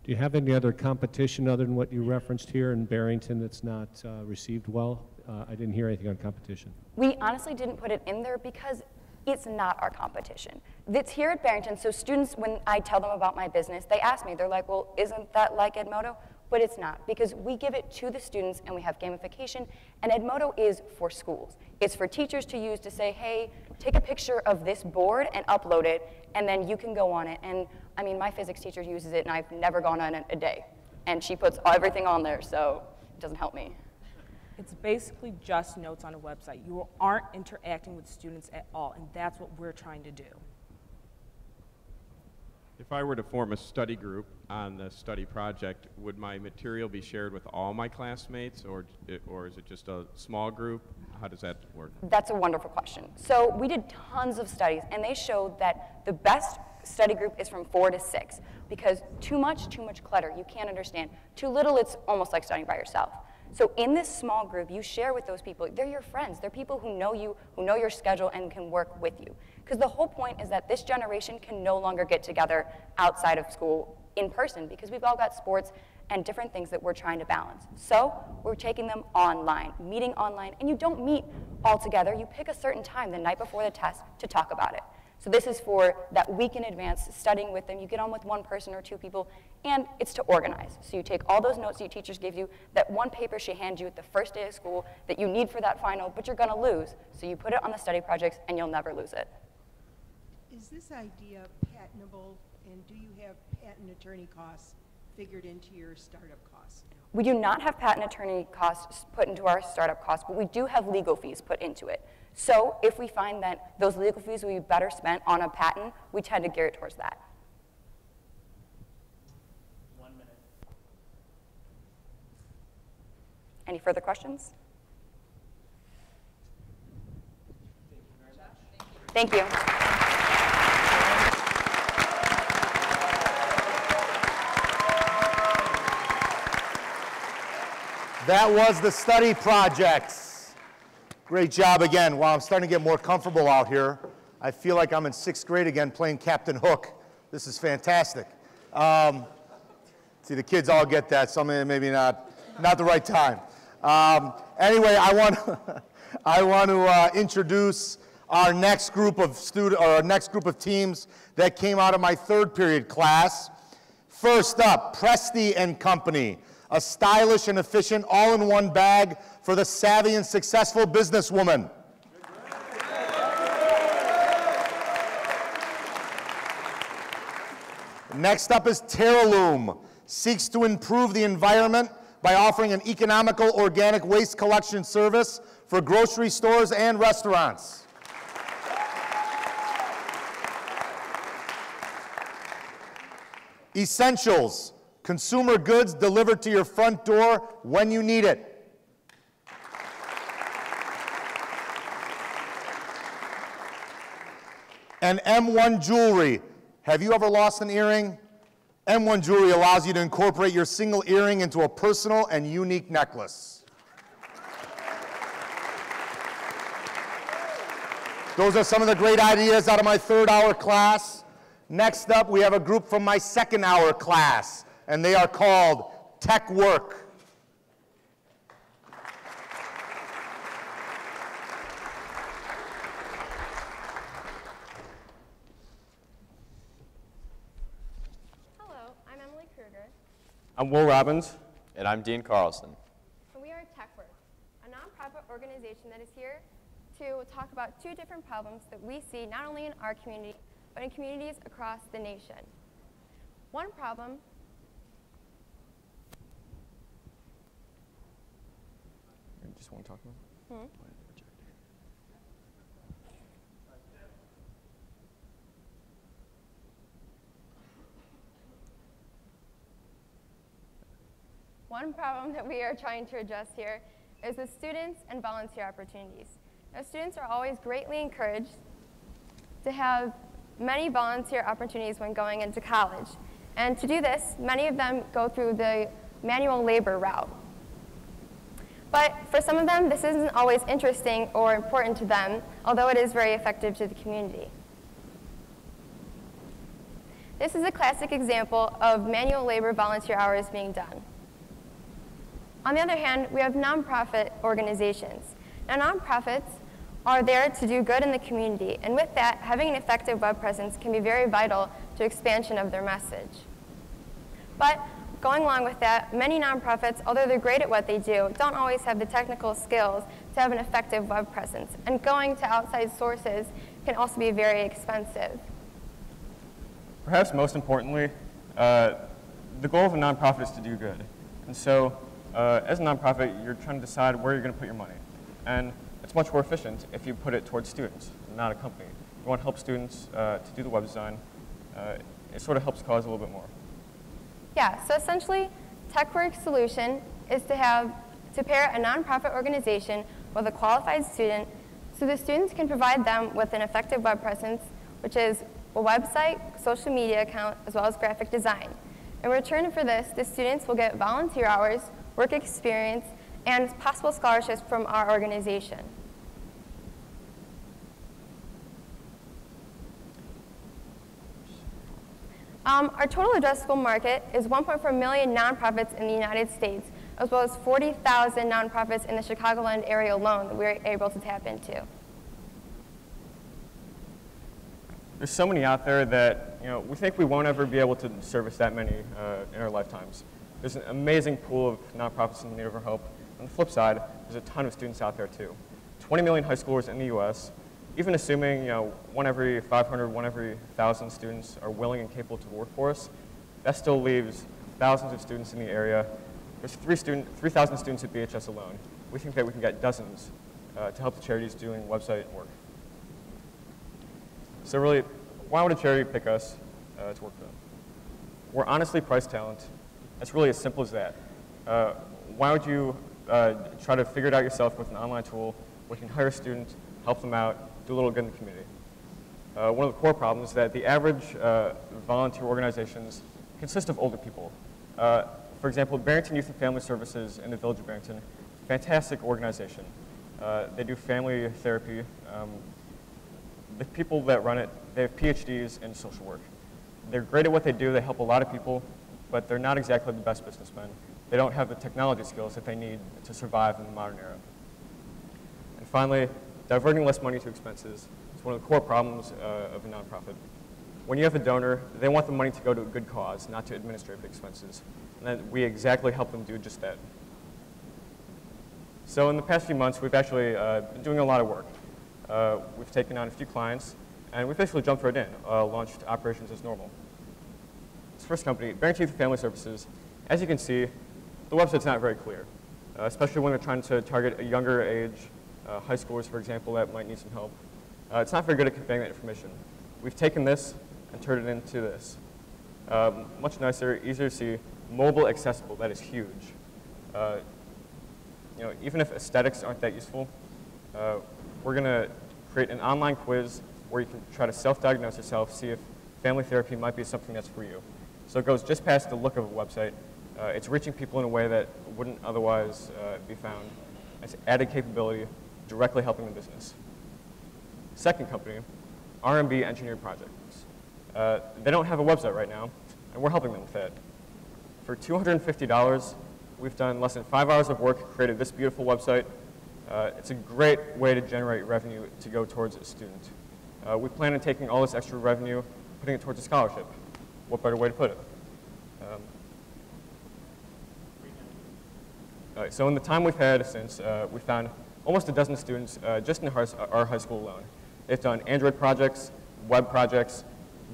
Do you have any other competition other than what you referenced here in Barrington that's not received well? I didn't hear anything on competition. We honestly didn't put it in there because it's not our competition. It's here at Barrington, so students, when I tell them about my business, they ask me, they're like, well, isn't that like Edmodo? But it's not, because we give it to the students and we have gamification, and Edmodo is for schools. It's for teachers to use to say, hey, take a picture of this board and upload it, and then you can go on it. And I mean, my physics teacher uses it, and I've never gone on it a day. And she puts everything on there, so it doesn't help me. It's basically just notes on a website. You aren't interacting with students at all, and that's what we're trying to do. If I were to form a study group on the study project, would my material be shared with all my classmates, or is it just a small group? How does that work? That's a wonderful question. So we did tons of studies, and they showed that the best study group is from 4 to 6, because too much clutter, you can't understand. Too little, it's almost like studying by yourself. So in this small group, you share with those people. They're your friends. They're people who know you, who know your schedule, and can work with you. Because the whole point is that this generation can no longer get together outside of school in person, because we've all got sports and different things that we're trying to balance. So we're taking them online, meeting online, and you don't meet all together. You pick a certain time the night before the test to talk about it. So this is for that week in advance, studying with them. You get on with one person or 2 people, and it's to organize. So you take all those notes your teachers give you, that one paper she hands you at the first day of school that you need for that final, but you're going to lose. So you put it on the study projects, and you'll never lose it. Is this idea patentable, and do you have patent attorney costs figured into your startup costs? We do not have patent attorney costs put into our startup costs, but we do have legal fees put into it. So if we find that those legal fees will be better spent on a patent, we tend to gear it towards that. 1 minute. Any further questions? Thank you. That was the study projects. Great job again. Wow, I'm starting to get more comfortable out here. I feel like I'm in 6th grade again playing Captain Hook. This is fantastic. See, the kids all get that, some maybe not the right time. Anyway, I want to introduce our next group of teams that came out of my 3rd period class. First up, Presti and Company, a stylish and efficient all-in-one bag for the savvy and successful businesswoman. Next up is Terraloom, seeks to improve the environment by offering an economical organic waste collection service for grocery stores and restaurants. Essentials, consumer goods delivered to your front door when you need it. And M1 Jewelry. Have you ever lost an earring? M1 Jewelry allows you to incorporate your single earring into a personal and unique necklace. Those are some of the great ideas out of my 3rd hour class. Next up, we have a group from my 2nd hour class, and they are called Tech Work. Hello, I'm Emily Kruger. I'm Will Robbins. And I'm Dean Carlson. And we are TechWork, a nonprofit organization that is here to talk about 2 different problems that we see not only in our community, but in communities across the nation. One problem You just want to talk about? One problem that we are trying to address here is the students and volunteer opportunities. Now, students are always greatly encouraged to have many volunteer opportunities when going into college. And to do this, many of them go through the manual labor route. But for some of them, this isn't always interesting or important to them, although it is very effective to the community. This is a classic example of manual labor volunteer hours being done. On the other hand, we have nonprofit organizations. Now, nonprofits are there to do good in the community, and with that, having an effective web presence can be very vital to expansion of their message. But going along with that, many nonprofits, although they're great at what they do, don't always have the technical skills to have an effective web presence, and going to outside sources can also be very expensive. Perhaps most importantly, the goal of a nonprofit is to do good. And so, as a nonprofit, you're trying to decide where you're going to put your money. And it's much more efficient if you put it towards students, not a company. You want to help students to do the web design. It sort of helps cause a little bit more. Yeah, so essentially, TechWorks' solution is to pair a nonprofit organization with a qualified student so the students can provide them with an effective web presence, which is a website, social media account, as well as graphic design. In return for this, the students will get volunteer hours, work experience, and possible scholarships from our organization. Our total addressable market is 1.4 million nonprofits in the United States, as well as 40,000 nonprofits in the Chicagoland area alone that we're able to tap into. There's so many out there that we think we won't ever be able to service that many in our lifetimes. There's an amazing pool of nonprofits in need of our help. On the flip side, there's a ton of students out there too. 20 million high schoolers in the US, even assuming, 1 every 500, 1 every 1,000 students are willing and capable to work for us, that still leaves thousands of students in the area. There's 3,000 students at BHS alone. We think that we can get dozens to help the charities doing website work. So really, why would a charity pick us to work for them? We're honestly priced talent. It's really as simple as that. Why would you try to figure it out yourself with an online tool where you can hire a student, help them out, do a little good in the community? One of the core problems is that the average volunteer organizations consist of older people. For example, Barrington Youth and Family Services in the Village of Barrington, fantastic organization. They do family therapy. The people that run it, they have PhDs in social work. They're great at what they do. They help a lot of people, but they're not exactly the best businessmen. They don't have the technology skills that they need to survive in the modern era. And finally, diverting less money to expenses is one of the core problems of a nonprofit. When you have a donor, they want the money to go to a good cause, not to administrative expenses. And then we exactly help them do just that. So in the past few months, we've actually been doing a lot of work. We've taken on a few clients, and we've basically jumped right in, launched operations as normal. This first company, Barrington Youth and Family Services, as you can see, the website's not very clear, especially when they're trying to target a younger age, high schoolers, for example, that might need some help. It's not very good at conveying that information. We've taken this and turned it into this. Much nicer, easier to see, mobile, accessible. That is huge. Even if aesthetics aren't that useful, we're going to create an online quiz where you can try to self-diagnose yourself, see if family therapy might be something that's for you. So it goes just past the look of a website. It's reaching people in a way that wouldn't otherwise be found. It's added capability, directly helping the business. Second company, R&B Engineered Projects. They don't have a website right now, and we're helping them with that. For $250, we've done less than 5 hours of work, created this beautiful website. It's a great way to generate revenue to go towards a student. We plan on taking all this extra revenue, putting it towards a scholarship. What better way to put it? All right, so in the time we've had since, we found almost a dozen students just in our high school alone. They've done Android projects, web projects,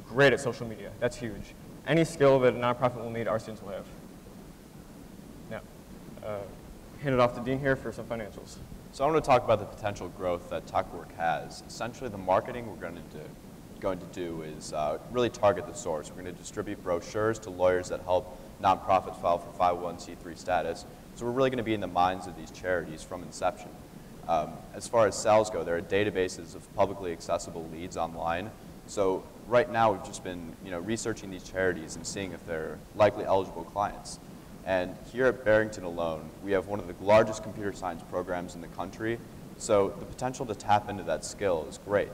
great at social media. That's huge. Any skill that a nonprofit will need, our students will have. Now, hand it off to Dean here for some financials. So I want to talk about the potential growth that TuckWork has. Essentially, the marketing we're going to do is really target the source. We're going to distribute brochures to lawyers that help nonprofits file for 501c3 status. So we're really going to be in the minds of these charities from inception. As far as sales go, there are databases of publicly accessible leads online. So right now, we've just been researching these charities and seeing if they're likely eligible clients. And here at Barrington alone, we have one of the largest computer science programs in the country, so the potential to tap into that skill is great.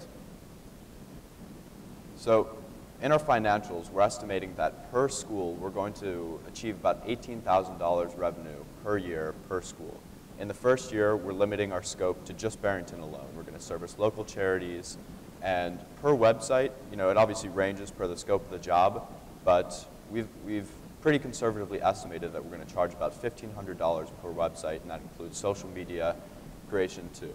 So in our financials, we're estimating that per school, we're going to achieve about $18,000 revenue per year per school. In the first year, we're limiting our scope to just Barrington alone. We're going to service local charities, and per website, it obviously ranges per the scope of the job, but we've pretty conservatively estimated that we're going to charge about $1,500 per website, and that includes social media creation too.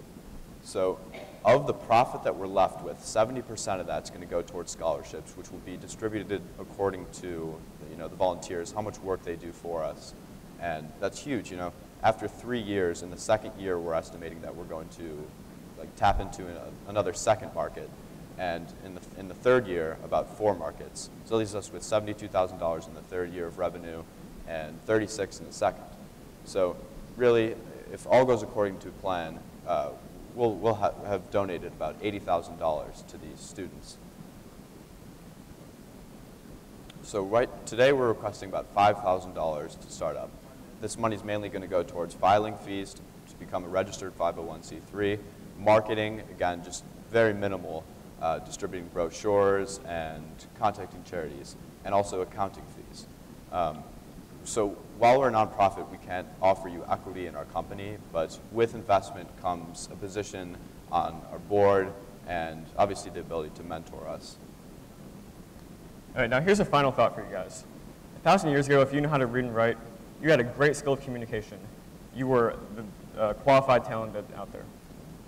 So of the profit that we're left with, 70% of that's going to go towards scholarships, which will be distributed according to the volunteers, how much work they do for us. And that's huge. After 3 years, in the second year, we're estimating that we're going to tap into another second market. And in the third year, about 4 markets. So it leaves us with $72,000 in the third year of revenue and $36,000 in the second. So really, if all goes according to plan, we'll have donated about $80,000 to these students. So today we're requesting about $5,000 to start up. This money is mainly going to go towards filing fees to become a registered 501c3, marketing, again, just very minimal, distributing brochures and contacting charities, and also accounting fees. So while we're a nonprofit, we can't offer you equity in our company, but with investment comes a position on our board and obviously the ability to mentor us. All right, now here's a final thought for you guys. 1,000 years ago, if you knew how to read and write, you had a great skill of communication. You were the qualified talent out there.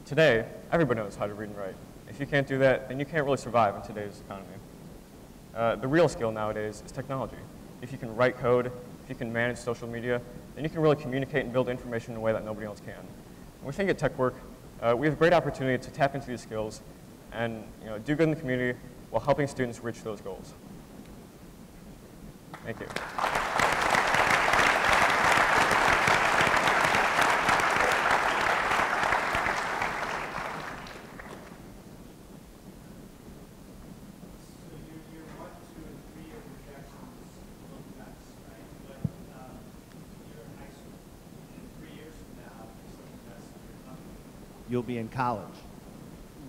Today, everybody knows how to read and write. If you can't do that, then you can't really survive in today's economy. The real skill nowadays is technology. If you can write code, if you can manage social media, then you can really communicate and build information in a way that nobody else can. And we think at TechWork, we have a great opportunity to tap into these skills and do good in the community while helping students reach those goals. Thank you. You'll be in college.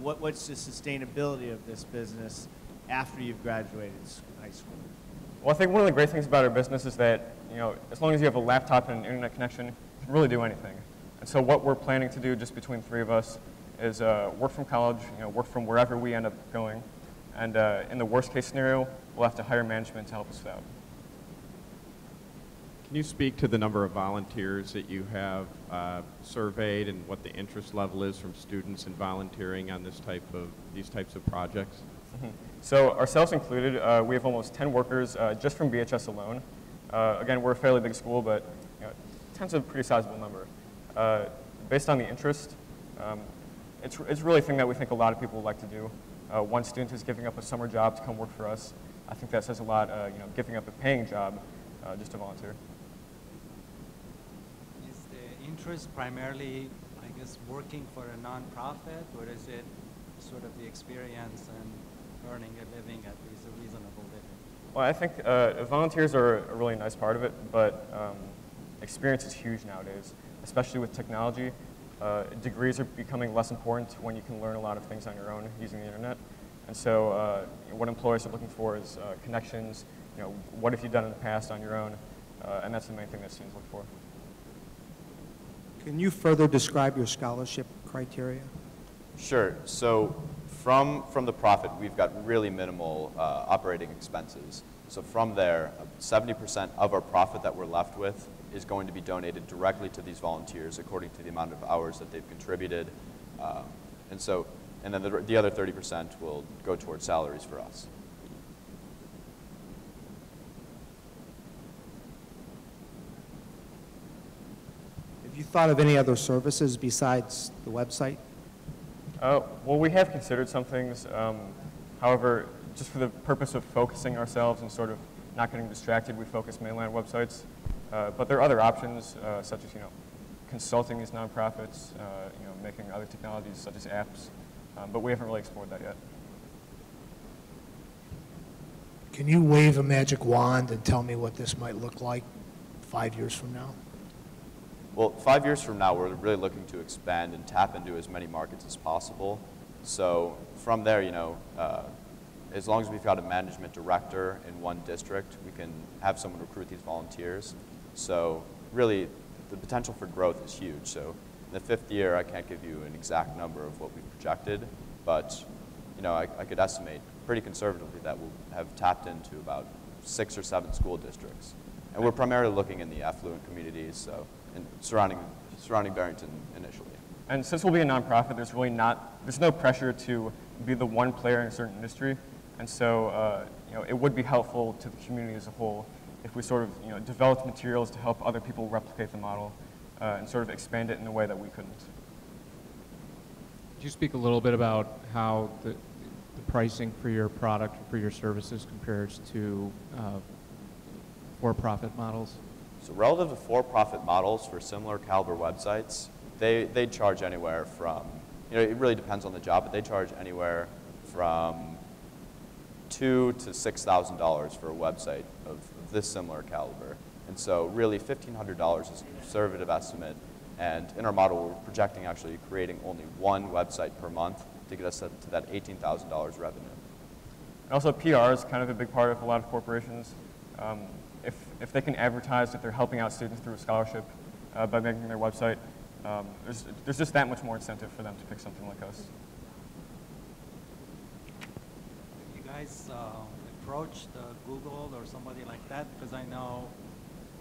What's the sustainability of this business after you've graduated high school? Well, I think one of the great things about our business is that, as long as you have a laptop and an internet connection, you can really do anything. And so what we're planning to do just between the three of us is work from college, work from wherever we end up going. And in the worst case scenario, we'll have to hire management to help us out. Can you speak to the number of volunteers that you have surveyed and what the interest level is from students in volunteering on these types of projects? Mm-hmm. So ourselves included, we have almost 10 workers just from BHS alone. Again, we're a fairly big school, but 10's a pretty sizable number. Based on the interest, it's really a thing that we think a lot of people would like to do. One student is giving up a summer job to come work for us. I think that says a lot, giving up a paying job just to volunteer. Is the interest primarily, I guess, working for a nonprofit, or is it sort of the experience and earning a living at least a reasonable living? Well, I think volunteers are a really nice part of it, but experience is huge nowadays, especially with technology. Degrees are becoming less important when you can learn a lot of things on your own using the internet. And so what employers are looking for is connections, what have you done in the past on your own, and that's the main thing that students look for. Can you further describe your scholarship criteria? Sure. So from the profit, we've got really minimal operating expenses. So from there, 70% of our profit that we're left with is going to be donated directly to these volunteers according to the amount of hours that they've contributed. And then the other 30% will go towards salaries for us. Have you thought of any other services besides the website? Well, we have considered some things. However, just for the purpose of focusing ourselves and sort of not getting distracted, we focus mainly on websites. But there are other options, such as consulting these nonprofits, making other technologies such as apps. But we haven't really explored that yet. Can you wave a magic wand and tell me what this might look like 5 years from now? Well, 5 years from now, we're really looking to expand and tap into as many markets as possible. So from there, as long as we've got a management director in one district, we can have someone recruit these volunteers. So really, the potential for growth is huge. So in the 5th year, I can't give you an exact number of what we've projected, but I could estimate pretty conservatively that we'll have tapped into about 6 or 7 school districts. And we're primarily looking in the affluent communities, so and surrounding Barrington initially. And since we'll be a nonprofit, there's no pressure to be the one player in a certain industry. And so, it would be helpful to the community as a whole if we sort of, developed materials to help other people replicate the model and sort of expand it in a way that we couldn't. Could you speak a little bit about how the pricing for your product, for your services compares to for-profit models? So relative to for-profit models for similar caliber websites, they charge anywhere from, it really depends on the job, but they charge anywhere from $2,000 to $6,000 for a website of this similar caliber. And so really $1,500 is a conservative estimate. And in our model, we're projecting actually creating only one website per month to get us to that $18,000 revenue. And also PR is kind of a big part of a lot of corporations. If they can advertise that they're helping out students through a scholarship by making their website, there's just that much more incentive for them to pick something like us. You guys approached Google or somebody like that? Because I know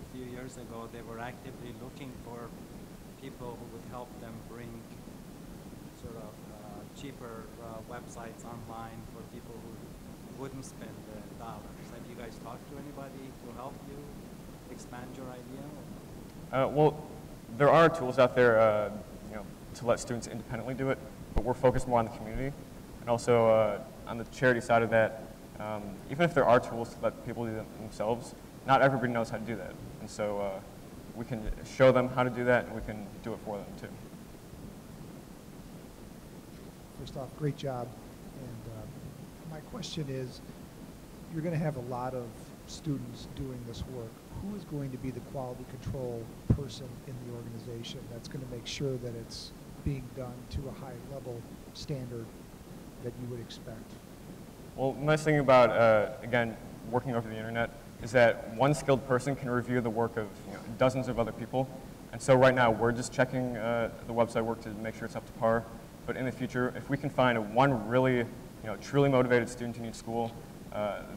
a few years ago they were actively looking for people who would help them bring sort of cheaper websites online for people who wouldn't spend the dollars. Have you guys talked to anybody to help you expand your idea? Well, there are tools out there, to let students independently do it, but we're focused more on the community, and also on the charity side of that. Even if there are tools to let people do them themselves, not everybody knows how to do that, and so we can show them how to do that, and we can do it for them too. First off, great job. And my question is, you're going to have a lot of students doing this work. Who is going to be the quality control person in the organization that's going to make sure that it's being done to a high level standard that you would expect? Well, the nice thing about, again, working over the internet is that one skilled person can review the work of dozens of other people. And so right now, we're just checking the website work to make sure it's up to par. But in the future, if we can find one really, truly motivated student in each school,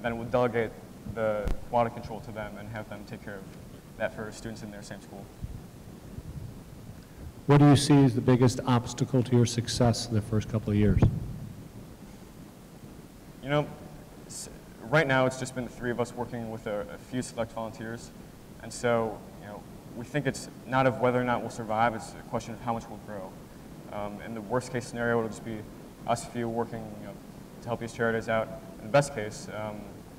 then we'll delegate the quality control to them and have them take care of that for students in their same school. What do you see as the biggest obstacle to your success in the first couple of years? Right now it's just been the three of us working with a few select volunteers. And so, we think it's not of whether or not we'll survive, it's a question of how much we'll grow. In the worst case scenario, it'll just be us few working to help these charities out. In the best case,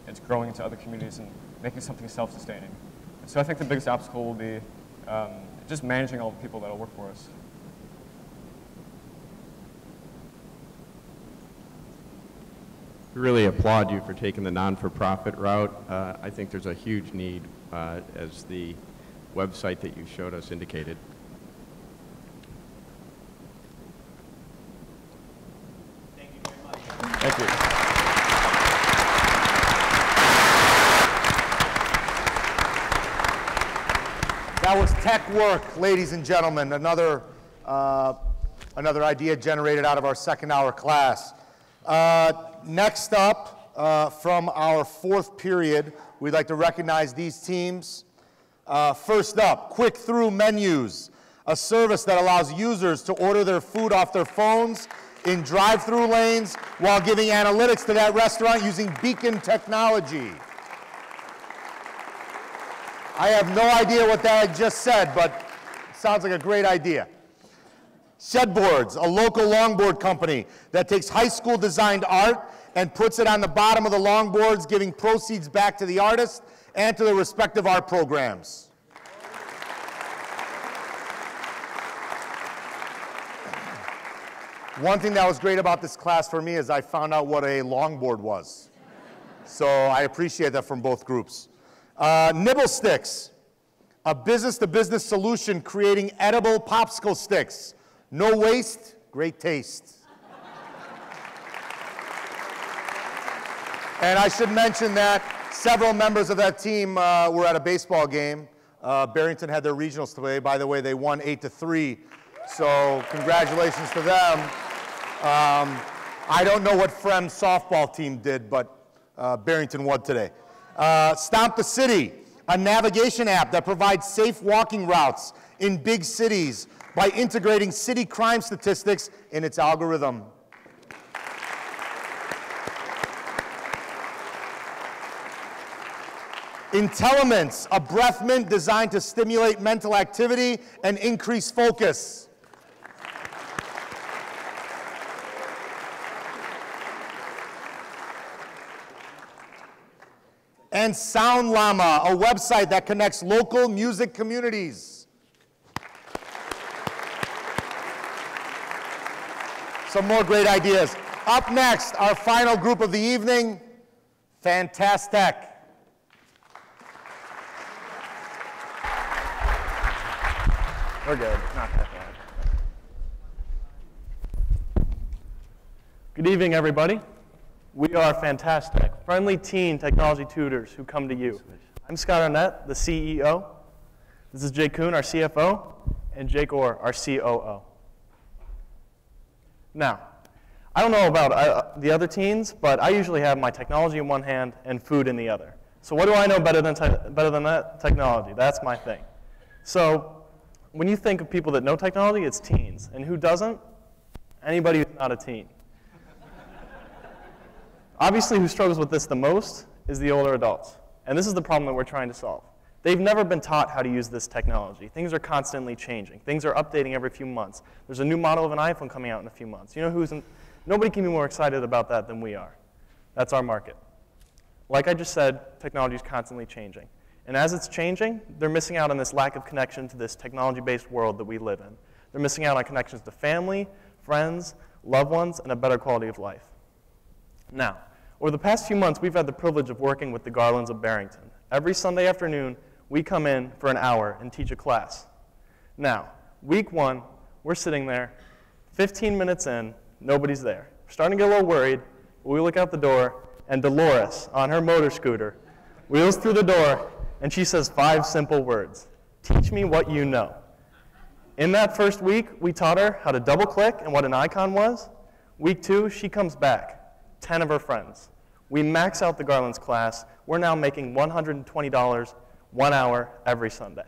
it's growing into other communities and making something self-sustaining. So I think the biggest obstacle will be just managing all the people that will work for us. We really applaud you for taking the non-for-profit route. I think there's a huge need, as the website that you showed us indicated. Thank you very much. Thank you. That was tech work, ladies and gentlemen. Another idea generated out of our second hour class. Next up, from our fourth period, we'd like to recognize these teams. First up, Quick Through Menus, a service that allows users to order their food off their phones in drive-through lanes while giving analytics to that restaurant using beacon technology. I have no idea what that I just said, but it sounds like a great idea. Shedboards, a local longboard company that takes high school designed art and puts it on the bottom of the longboards, giving proceeds back to the artist and to the respective art programs. One thing that was great about this class for me is I found out what a longboard was. So I appreciate that from both groups. Nibble Sticks, a business-to-business solution creating edible popsicle sticks. No waste, great taste. And I should mention that several members of that team were at a baseball game. Barrington had their regionals today. By the way, they won 8-3, so congratulations to them. I don't know what Frem's softball team did, but Barrington won today. Stomp the City, a navigation app that provides safe walking routes in big cities by integrating city crime statistics in its algorithm. Intelliments, a breath mint designed to stimulate mental activity and increase focus. And Sound Llama, a website that connects local music communities. Some more great ideas. Up next, our final group of the evening, Fantastic. We're good, not that bad. Good evening, everybody. We are Fantastic, friendly teen technology tutors who come to you. I'm Scott Arnett, the CEO. This is Jake Kuhn, our CFO, and Jake Orr, our COO. Now, I don't know about the other teens, but I usually have my technology in one hand and food in the other. So what do I know better than that? Technology. That's my thing. So when you think of people that know technology, it's teens. And who doesn't? Anybody who's not a teen. Obviously, who struggles with this the most is the older adults. And this is the problem that we're trying to solve. They've never been taught how to use this technology. Things are constantly changing. Things are updating every few months. There's a new model of an iPhone coming out in a few months. You know nobody can be more excited about that than we are. That's our market. Like I just said, technology is constantly changing. And as it's changing, they're missing out on this lack of connection to this technology-based world that we live in. They're missing out on connections to family, friends, loved ones, and a better quality of life. Now, over the past few months, we've had the privilege of working with the Garlands of Barrington. Every Sunday afternoon, we come in for an hour and teach a class. Now, week one, we're sitting there, 15 minutes in, nobody's there. We're starting to get a little worried. We look out the door, and Dolores, on her motor scooter, wheels through the door, and she says 5 simple words. Teach me what you know. In that first week, we taught her how to double-click and what an icon was. Week 2, she comes back, 10 of her friends. We max out the Garlands class. We're now making $120 1 hour every Sunday.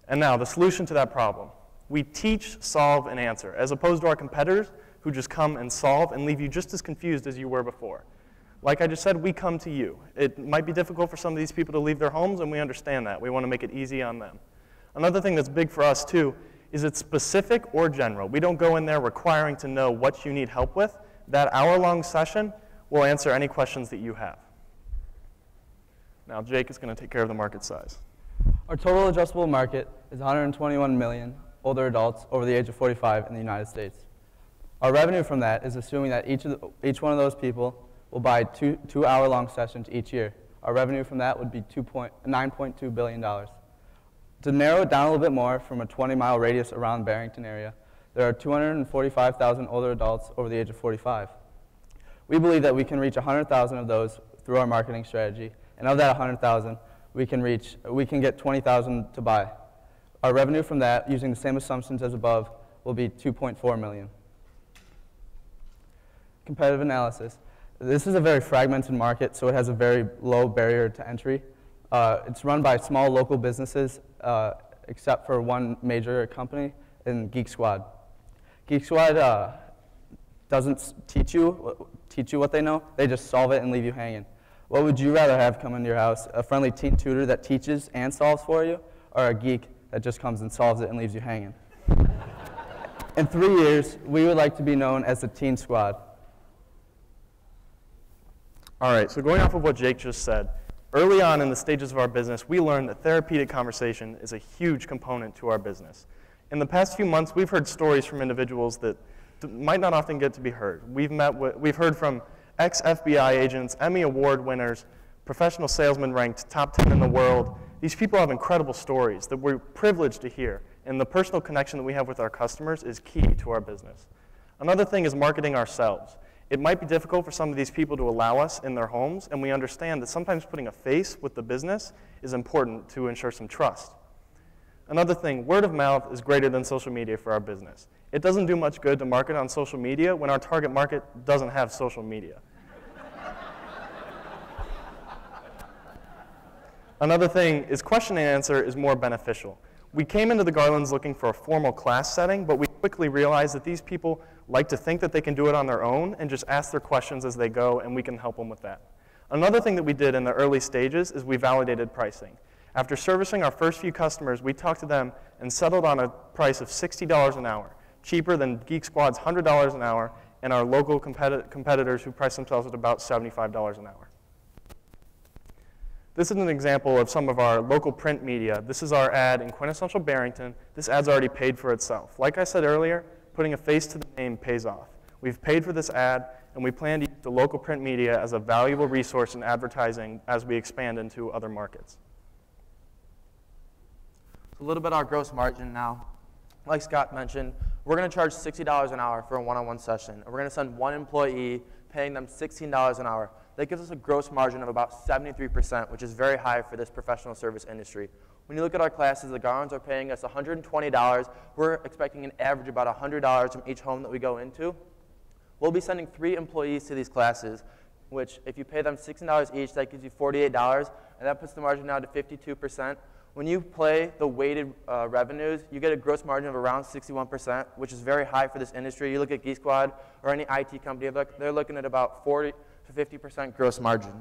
And now, the solution to that problem. We teach, solve, and answer, as opposed to our competitors who just come and solve and leave you just as confused as you were before. Like I just said, we come to you. It might be difficult for some of these people to leave their homes, and we understand that. We want to make it easy on them. Another thing that's big for us, too, is it's specific or general. We don't go in there requiring to know what you need help with. That hour-long session will answer any questions that you have. Now, Jake is going to take care of the market size. Our total addressable market is 121 million older adults over the age of 45 in the United States. Our revenue from that is assuming that each one of those people will buy two hour-long sessions each year. Our revenue from that would be $9.2 billion. To narrow it down a little bit more from a 20-mile radius around Barrington area, there are 245,000 older adults over the age of 45. We believe that we can reach 100,000 of those through our marketing strategy, and of that 100,000, we can get 20,000 to buy. Our revenue from that, using the same assumptions as above, will be $2.4 million. Competitive analysis. This is a very fragmented market, so it has a very low barrier to entry. It's run by small local businesses, except for one major company in Geek Squad. Geek Squad doesn't teach you what they know. They just solve it and leave you hanging. What would you rather have come into your house? A friendly teen tutor that teaches and solves for you, or a geek that just comes and solves it and leaves you hanging? In 3 years, we would like to be known as the Teen Squad. All right, so going off of what Jake just said, early on in the stages of our business, we learned that therapeutic conversation is a huge component to our business. In the past few months, we've heard stories from individuals that might not often get to be heard. We've heard from ex-FBI agents, Emmy Award winners, professional salesmen ranked top 10 in the world. These people have incredible stories that we're privileged to hear, and the personal connection that we have with our customers is key to our business. Another thing is marketing ourselves. It might be difficult for some of these people to allow us in their homes, and we understand that sometimes putting a face with the business is important to ensure some trust. Another thing, word of mouth is greater than social media for our business. It doesn't do much good to market on social media when our target market doesn't have social media. Another thing is question and answer is more beneficial. We came into the Garlands looking for a formal class setting, but we quickly realized that these people like to think that they can do it on their own and just ask their questions as they go, and we can help them with that. Another thing that we did in the early stages is we validated pricing. After servicing our first few customers, we talked to them and settled on a price of $60 an hour, cheaper than Geek Squad's $100 an hour and our local competitors who price themselves at about $75 an hour. This is an example of some of our local print media. This is our ad in quintessential Barrington. This ad's already paid for itself. Like I said earlier, putting a face to the name pays off. We've paid for this ad, and we plan to use the local print media as a valuable resource in advertising as we expand into other markets. A little bit on our gross margin now. Like Scott mentioned, we're going to charge $60 an hour for a one-on-one session. And we're going to send one employee, paying them $16 an hour. That gives us a gross margin of about 73%, which is very high for this professional service industry. When you look at our classes, the Garlands are paying us $120. We're expecting an average about $100 from each home that we go into. We'll be sending 3 employees to these classes, which if you pay them $16 each, that gives you $48, and that puts the margin down to 52%. When you play the weighted revenues, you get a gross margin of around 61%, which is very high for this industry. You look at Geek Squad or any IT company, they're looking at about 40 to 50% gross margin.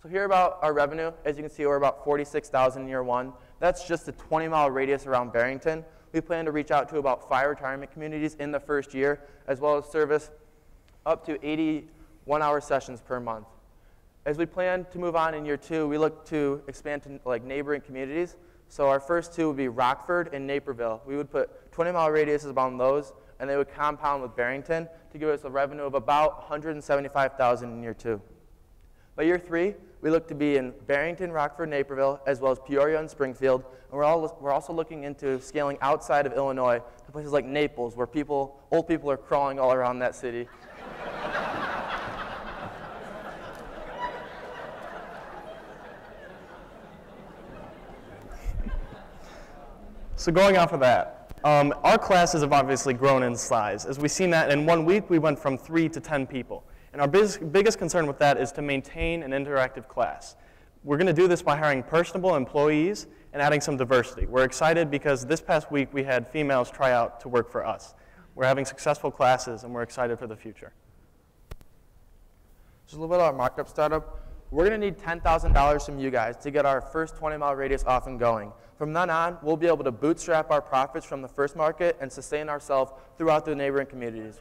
So here about our revenue. As you can see, we're about $46,000 in year one. That's just a 20-mile radius around Barrington. We plan to reach out to about 5 retirement communities in the first year, as well as service up to 80 one-hour sessions per month. As we plan to move on in year two, we look to expand to like neighboring communities. So our first two would be Rockford and Naperville. We would put 20-mile radiuses around those, and they would compound with Barrington to give us a revenue of about $175,000 in year two. By year three, we look to be in Barrington, Rockford, Naperville, as well as Peoria and Springfield. And we're also looking into scaling outside of Illinois to places like Naples, where old people are crawling all around that city. So going off of that, our classes have obviously grown in size. As we've seen that in 1 week, we went from 3 to 10 people. And our biggest concern with that is to maintain an interactive class. We're going to do this by hiring personable employees and adding some diversity. We're excited because this past week we had females try out to work for us. We're having successful classes, and we're excited for the future. Just a little bit about our markup startup. We're going to need $10,000 from you guys to get our first 20-mile radius off and going. From then on, we'll be able to bootstrap our profits from the first market and sustain ourselves throughout the neighboring communities.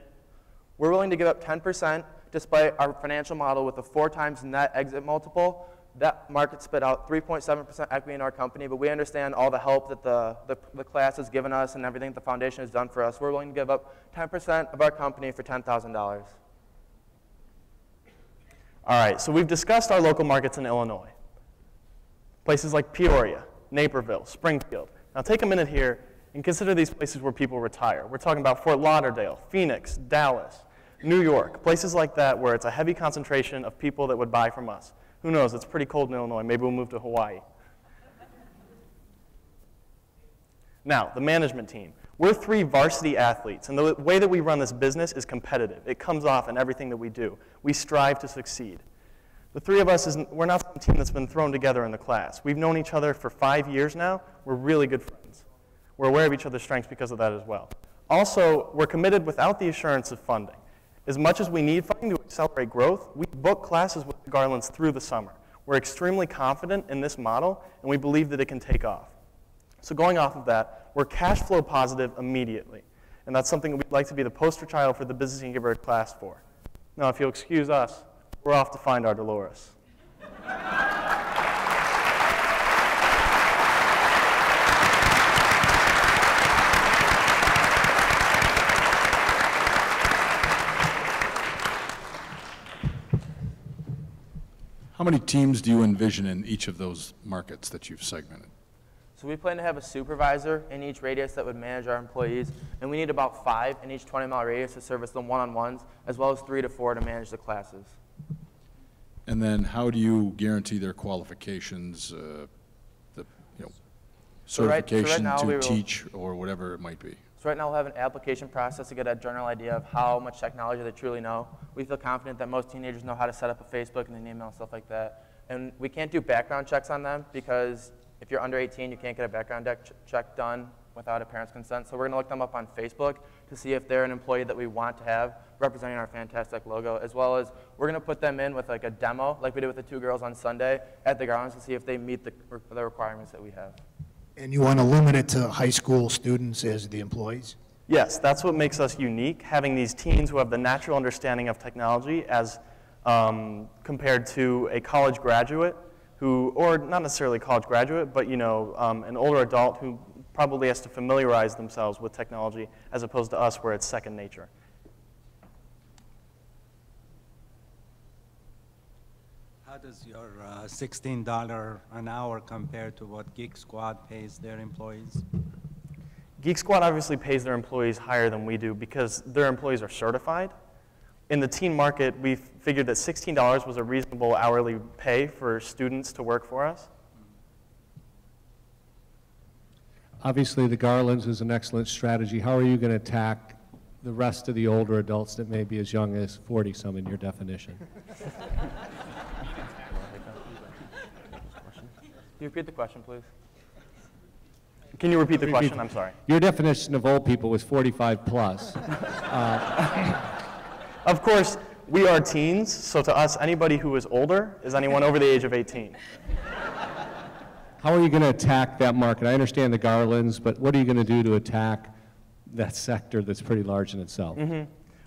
We're willing to give up 10% despite our financial model with a 4 times net exit multiple. That market spit out 3.7% equity in our company, but we understand all the help that the class has given us and everything the foundation has done for us. We're willing to give up 10% of our company for $10,000. All right, so we've discussed our local markets in Illinois. Places like Peoria, Naperville, Springfield. Now take a minute here and consider these places where people retire. We're talking about Fort Lauderdale, Phoenix, Dallas, New York, places like that where it's a heavy concentration of people that would buy from us. Who knows, it's pretty cold in Illinois. Maybe we'll move to Hawaii. Now, the management team. We're 3 varsity athletes, and the way that we run this business is competitive. It comes off in everything that we do. We strive to succeed. The 3 of us, we're not some team that's been thrown together in the class. We've known each other for 5 years now. We're really good friends. We're aware of each other's strengths because of that as well. Also, we're committed without the assurance of funding. As much as we need funding to accelerate growth, we book classes with the Garlands through the summer. We're extremely confident in this model, and we believe that it can take off. So going off of that, we're cash flow positive immediately. And that's something that we'd like to be the poster child for the Business Incubator class for. Now, if you'll excuse us, we're off to find our Dolores. How many teams do you envision in each of those markets that you've segmented? So we plan to have a supervisor in each radius that would manage our employees, and we need about 5 in each 20-mile radius to service the one-on-ones, as well as 3 to 4 to manage the classes. And then how do you guarantee their qualifications, certification to teach or whatever it might be? So right now we'll have an application process to get a general idea of how much technology they truly know. We feel confident that most teenagers know how to set up a Facebook and an email and stuff like that. And we can't do background checks on them because if you're under 18, you can't get a background check done without a parent's consent. So we're going to look them up on Facebook to see if they're an employee that we want to have representing our fantastic logo, as well as we're going to put them in with like a demo like we did with the 2 girls on Sunday at the Garlands to see if they meet the requirements that we have. And you want to limit it to high school students as the employees? Yes, that's what makes us unique, having these teens who have the natural understanding of technology as compared to a college graduate who, or not necessarily a college graduate, but an older adult who probably has to familiarize themselves with technology as opposed to us where it's second nature. How does your $16 an hour compare to what Geek Squad pays their employees? Geek Squad obviously pays their employees higher than we do because their employees are certified. In the teen market, we figured that $16 was a reasonable hourly pay for students to work for us. Obviously, the Garlands is an excellent strategy. How are you going to attack the rest of the older adults that may be as young as 40-some in your definition? you repeat the question, please? Can you repeat the question? I'm sorry. Your definition of old people was 45 plus. Of course, we are teens, so to us, anybody who is older is anyone over the age of 18. How are you going to attack that market? I understand the Garlands, but what are you going to do to attack that sector that's pretty large in itself?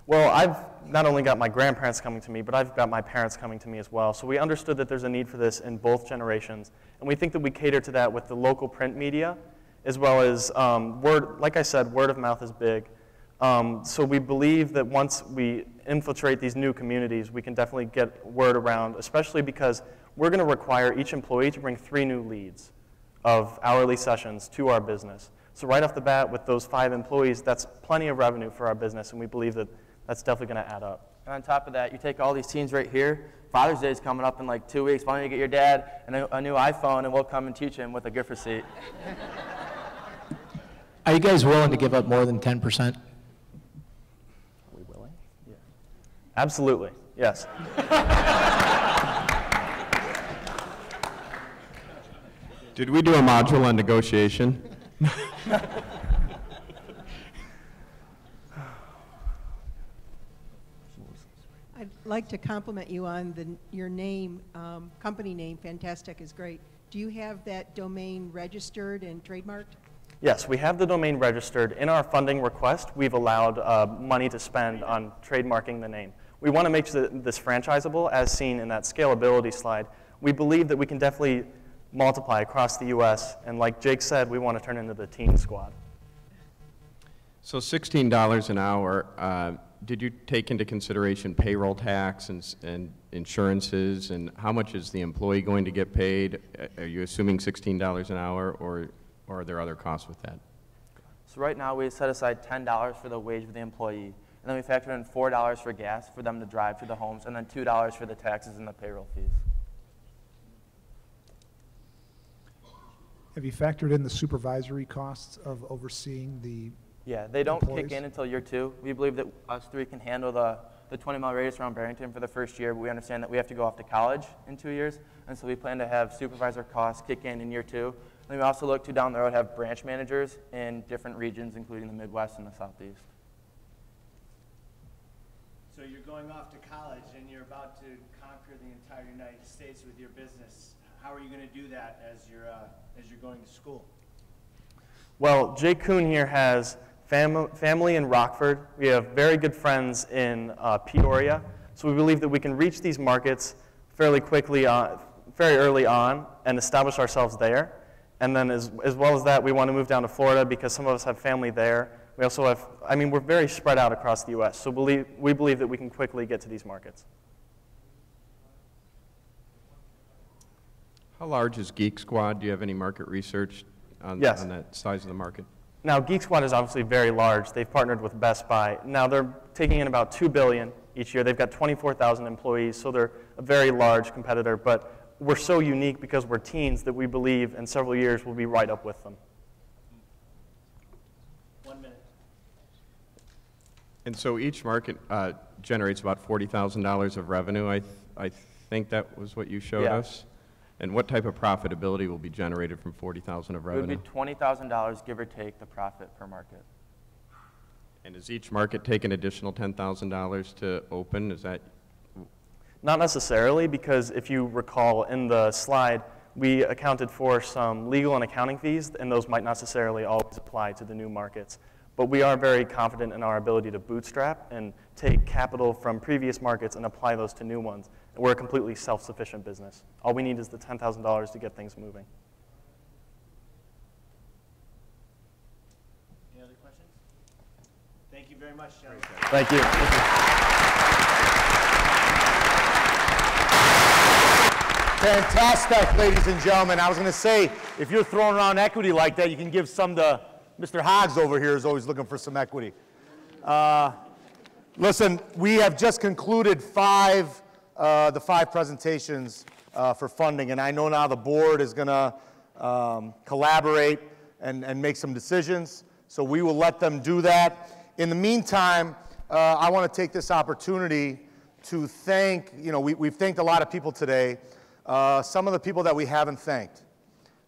Well, I've not only got my grandparents coming to me, but I've got my parents coming to me as well. So we understood that there's a need for this in both generations. And we think that we cater to that with the local print media, as well as like I said, word of mouth is big. So we believe that once we infiltrate these new communities, we can definitely get word around, especially because we're going to require each employee to bring 3 new leads of hourly sessions to our business. So right off the bat, with those 5 employees, that's plenty of revenue for our business, and we believe that that's definitely going to add up. And on top of that, you take all these teens right here. Father's Day is coming up in like 2 weeks. Why don't you get your dad a new iPhone, and we'll come and teach him with a gift receipt. Are you guys willing to give up more than 10%? Are we willing? Yeah. Absolutely, yes. Did we do a module on negotiation? I'd like to compliment you on your name, company name. Fantastic is great. Do you have that domain registered and trademarked? Yes, we have the domain registered. In our funding request, we've allowed money to spend on trademarking the name. We want to make this franchisable, as seen in that scalability slide. We believe that we can definitely multiply across the U.S., and like Jake said, we want to turn into the teen squad. So $16 an hour, did you take into consideration payroll tax and insurances, and how much is the employee going to get paid? Are you assuming $16 an hour, or are there other costs with that? So right now we set aside $10 for the wage of the employee, and then we factor in $4 for gas for them to drive to the homes, and then $2 for the taxes and the payroll fees. Have you factored in the supervisory costs of overseeing the Yeah, they don't employees? kick in until year 2. We believe that us 3 can handle the 20-mile radius around Barrington for the first year, but we understand that we have to go off to college in 2 years, and so we plan to have supervisor costs kick in year 2. And we also look to down the road have branch managers in different regions, including the Midwest and the Southeast. So you're going off to college and you're about to conquer the entire United States with your business. How are you going to do that as you're going to school? Well, Jake Kuhn here has family in Rockford. We have very good friends in Peoria. So we believe that we can reach these markets fairly quickly, very early on, and establish ourselves there. And then as well as that, we want to move down to Florida because some of us have family there. We also have, we're very spread out across the U.S. So we believe that we can quickly get to these markets. How large is Geek Squad? Do you have any market research on that size of the market? Now, Geek Squad is obviously very large. They've partnered with Best Buy. Now, they're taking in about $2 billion each year. They've got 24,000 employees, so they're a very large competitor. But we're so unique because we're teens that we believe in several years we'll be right up with them. 1 minute. And so each market generates about $40,000 of revenue. I think that was what you showed us. And what type of profitability will be generated from $40,000 of revenue? It would be $20,000, give or take, the profit per market. And does each market take an additional $10,000 to open? Is that? Not necessarily, because if you recall in the slide, we accounted for some legal and accounting fees, and those might not necessarily always apply to the new markets. But we are very confident in our ability to bootstrap and take capital from previous markets and apply those to new ones. And we're a completely self-sufficient business. All we need is the $10,000 to get things moving. Any other questions? Thank you very much, gentlemen. Thank you. Fantastic, ladies and gentlemen. I was going to say, if you're throwing around equity like that, you can give some to Mr. Hoggs over here is always looking for some equity. Listen, we have just concluded the 5 presentations for funding, and I know now the board is going to collaborate and make some decisions, so we will let them do that. In the meantime, I want to take this opportunity to thank, we've thanked a lot of people today. Some of the people that we haven't thanked.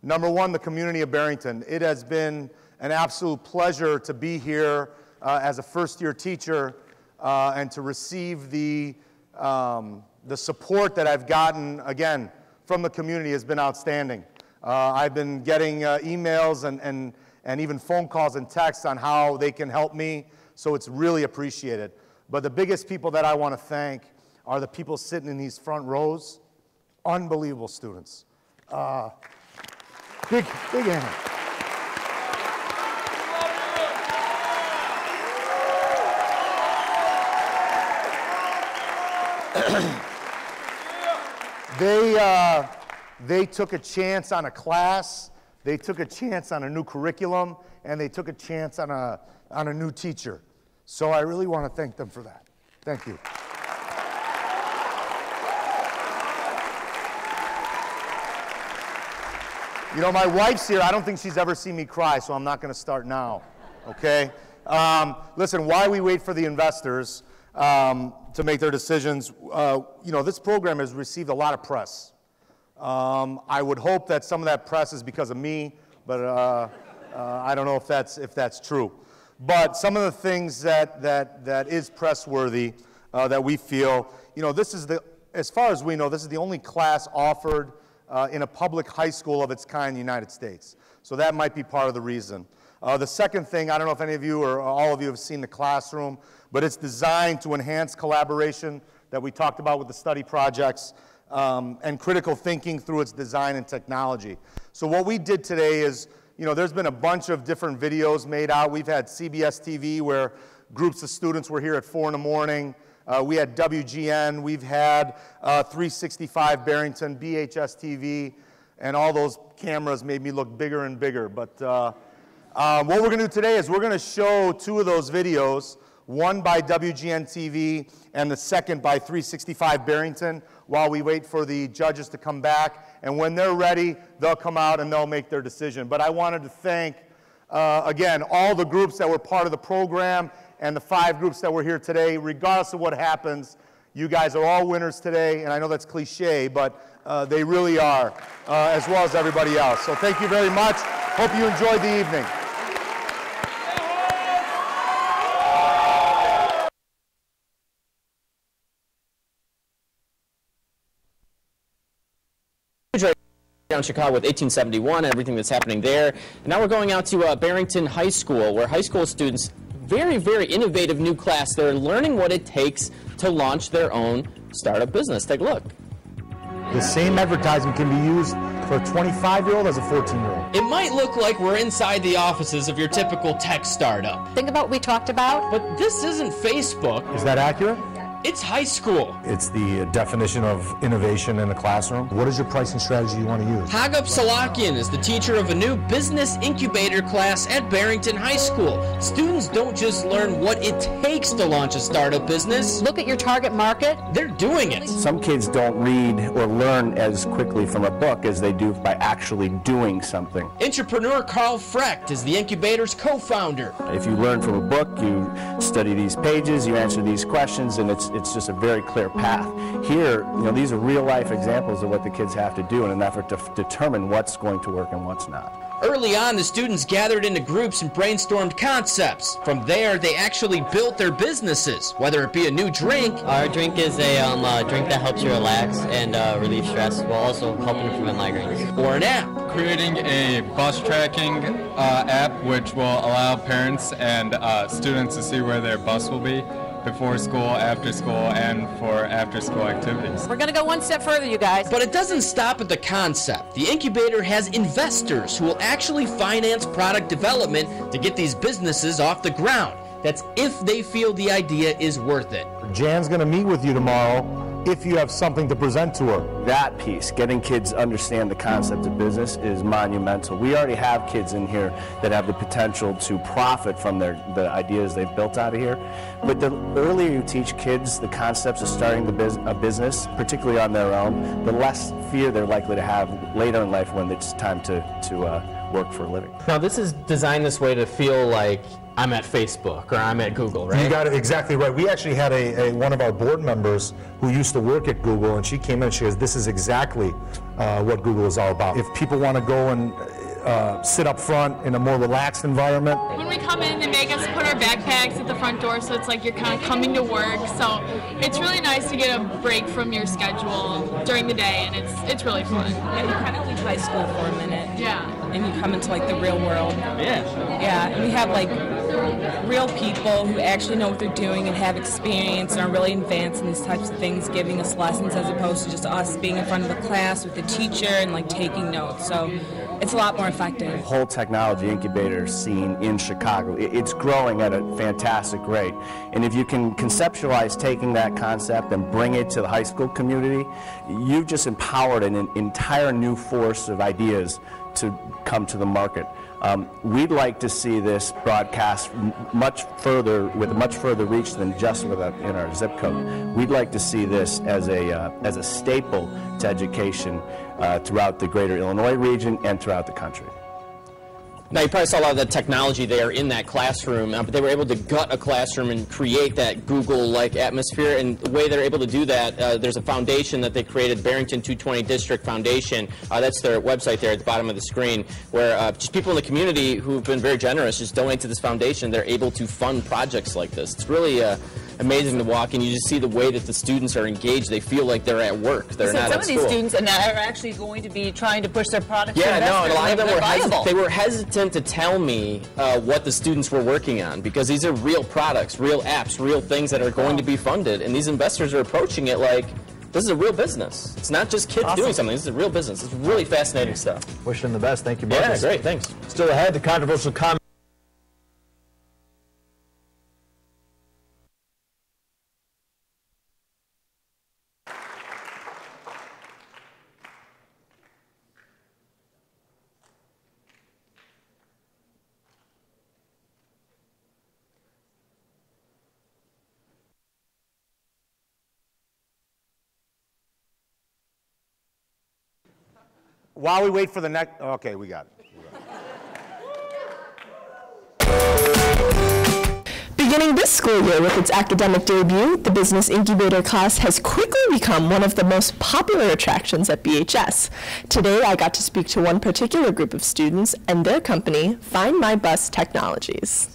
Number one, the community of Barrington. It has been an absolute pleasure to be here as a first-year teacher and to receive the support that I've gotten, again, from the community has been outstanding. I've been getting emails and even phone calls and texts on how they can help me, so it's really appreciated. But the biggest people that I want to thank are the people sitting in these front rows. Unbelievable students. Big hand. They took a chance on a class, they took a chance on a new curriculum, and they took a chance on a new teacher. So I really want to thank them for that. Thank you. You know, my wife's here. I don't think she's ever seen me cry, so I'm not going to start now, okay? Listen, while we wait for the investors to make their decisions, you know, this program has received a lot of press. I would hope that some of that press is because of me, but I don't know if that's true. But some of the things that is press-worthy that we feel, you know, this is as far as we know, this is the only class offered in a public high school of its kind in the United States. So that might be part of the reason. The second thing, I don't know if any of you or all of you have seen the classroom, but it's designed to enhance collaboration that we talked about with the study projects and critical thinking through its design and technology. So what we did today is, you know, there's been a bunch of different videos made out. We've had CBS-TV where groups of students were here at 4 in the morning. We had WGN, we've had 365 Barrington, BHS-TV, and all those cameras made me look bigger and bigger. But what we're going to do today is we're going to show 2 of those videos, one by WGN-TV and the second by 365 Barrington, while we wait for the judges to come back. And when they're ready, they'll come out and they'll make their decision. But I wanted to thank, again, all the groups that were part of the program and the 5 groups that were here today. Regardless of what happens, you guys are all winners today, and I know that's cliche, but they really are, as well as everybody else. So thank you very much. Hope you enjoyed the evening. Down in Chicago with 1871 and everything that's happening there. And now we're going out to Barrington High School, where high school students, very, very innovative new class, they're learning what it takes to launch their own startup business. Take a look. The same advertisement can be used for a 25-year-old as a 14-year-old. It might look like we're inside the offices of your typical tech startup. Think about what we talked about. But this isn't Facebook. Is that accurate? It's high school. It's the definition of innovation in the classroom. What is your pricing strategy you want to use? Hagop Salakian is the teacher of a new business incubator class at Barrington High School. Students don't just learn what it takes to launch a startup business. Look at your target market. They're doing it. Some kids don't read or learn as quickly from a book as they do by actually doing something. Entrepreneur Carl Frecht is the incubator's co-founder. If you learn from a book, you study these pages, you answer these questions, and it's just a very clear path. Here, you know, these are real-life examples of what the kids have to do in an effort to determine what's going to work and what's not. Early on, the students gathered into groups and brainstormed concepts. From there, they actually built their businesses, whether it be a new drink. Our drink is a drink that helps you relax and relieve stress while also helping to prevent migraines. Or an app. Creating a bus tracking app which will allow parents and students to see where their bus will be before school, after school, and for after-school activities. We're going to go one step further, you guys. But it doesn't stop at the concept. The incubator has investors who will actually finance product development to get these businesses off the ground. That's if they feel the idea is worth it. Jan's going to meet with you tomorrow if you have something to present to her. That piece, getting kids to understand the concept of business, is monumental. We already have kids in here that have the potential to profit from the ideas they've built out of here. But the earlier you teach kids the concepts of starting a business, particularly on their own, the less fear they're likely to have later in life when it's time to work for a living. Now, this is designed this way to feel like I'm at Facebook or I'm at Google, right? You got it exactly right. We actually had one of our board members who used to work at Google, and she came in and she goes, this is exactly what Google is all about. If people want to go and sit up front in a more relaxed environment. When we come in, they make us put our backpacks at the front door, so it's like you're kind of coming to work. So it's really nice to get a break from your schedule during the day, and it's really fun. Yeah, you kind of leave high school for a minute. Yeah. And you come into like the real world. Yeah. Yeah, and we have like real people who actually know what they're doing and have experience and are really advanced in these types of things, giving us lessons as opposed to just us being in front of the class with the teacher and like taking notes. So it's a lot more effective. The whole technology incubator scene in Chicago, it's growing at a fantastic rate. And if you can conceptualize taking that concept and bring it to the high school community, you've just empowered an entire new force of ideas to come to the market. We'd like to see this broadcast much further, with a much further reach than just in our zip code. We'd like to see this as a staple to education throughout the greater Illinois region and throughout the country. Now, you probably saw a lot of the technology there in that classroom, but they were able to gut a classroom and create that Google-like atmosphere. And the way they're able to do that, there's a foundation that they created, Barrington 220 District Foundation. That's their website there at the bottom of the screen, where just people in the community who've been very generous just donate to this foundation. They're able to fund projects like this. It's really amazing to walk, and you just see the way that the students are engaged. They feel like they're at work. They're not at school. Some of these students are actually going to be trying to push their products. Yeah, to no, and a lot of them were were hesitant to tell me what the students were working on, because these are real products, real apps, real things that are going to be funded, and these investors are approaching it like this is a real business. It's not just kids doing something. This is a real business. It's really fascinating stuff. Wish them the best. Thank you, Yeah, Marcus. great. Thanks. Still ahead, the controversial comment. While we wait for the next, okay, we got it. Beginning this school year with its academic debut, the Business Incubator class has quickly become one of the most popular attractions at BHS. Today, I got to speak to one particular group of students and their company, Find My Bus Technologies.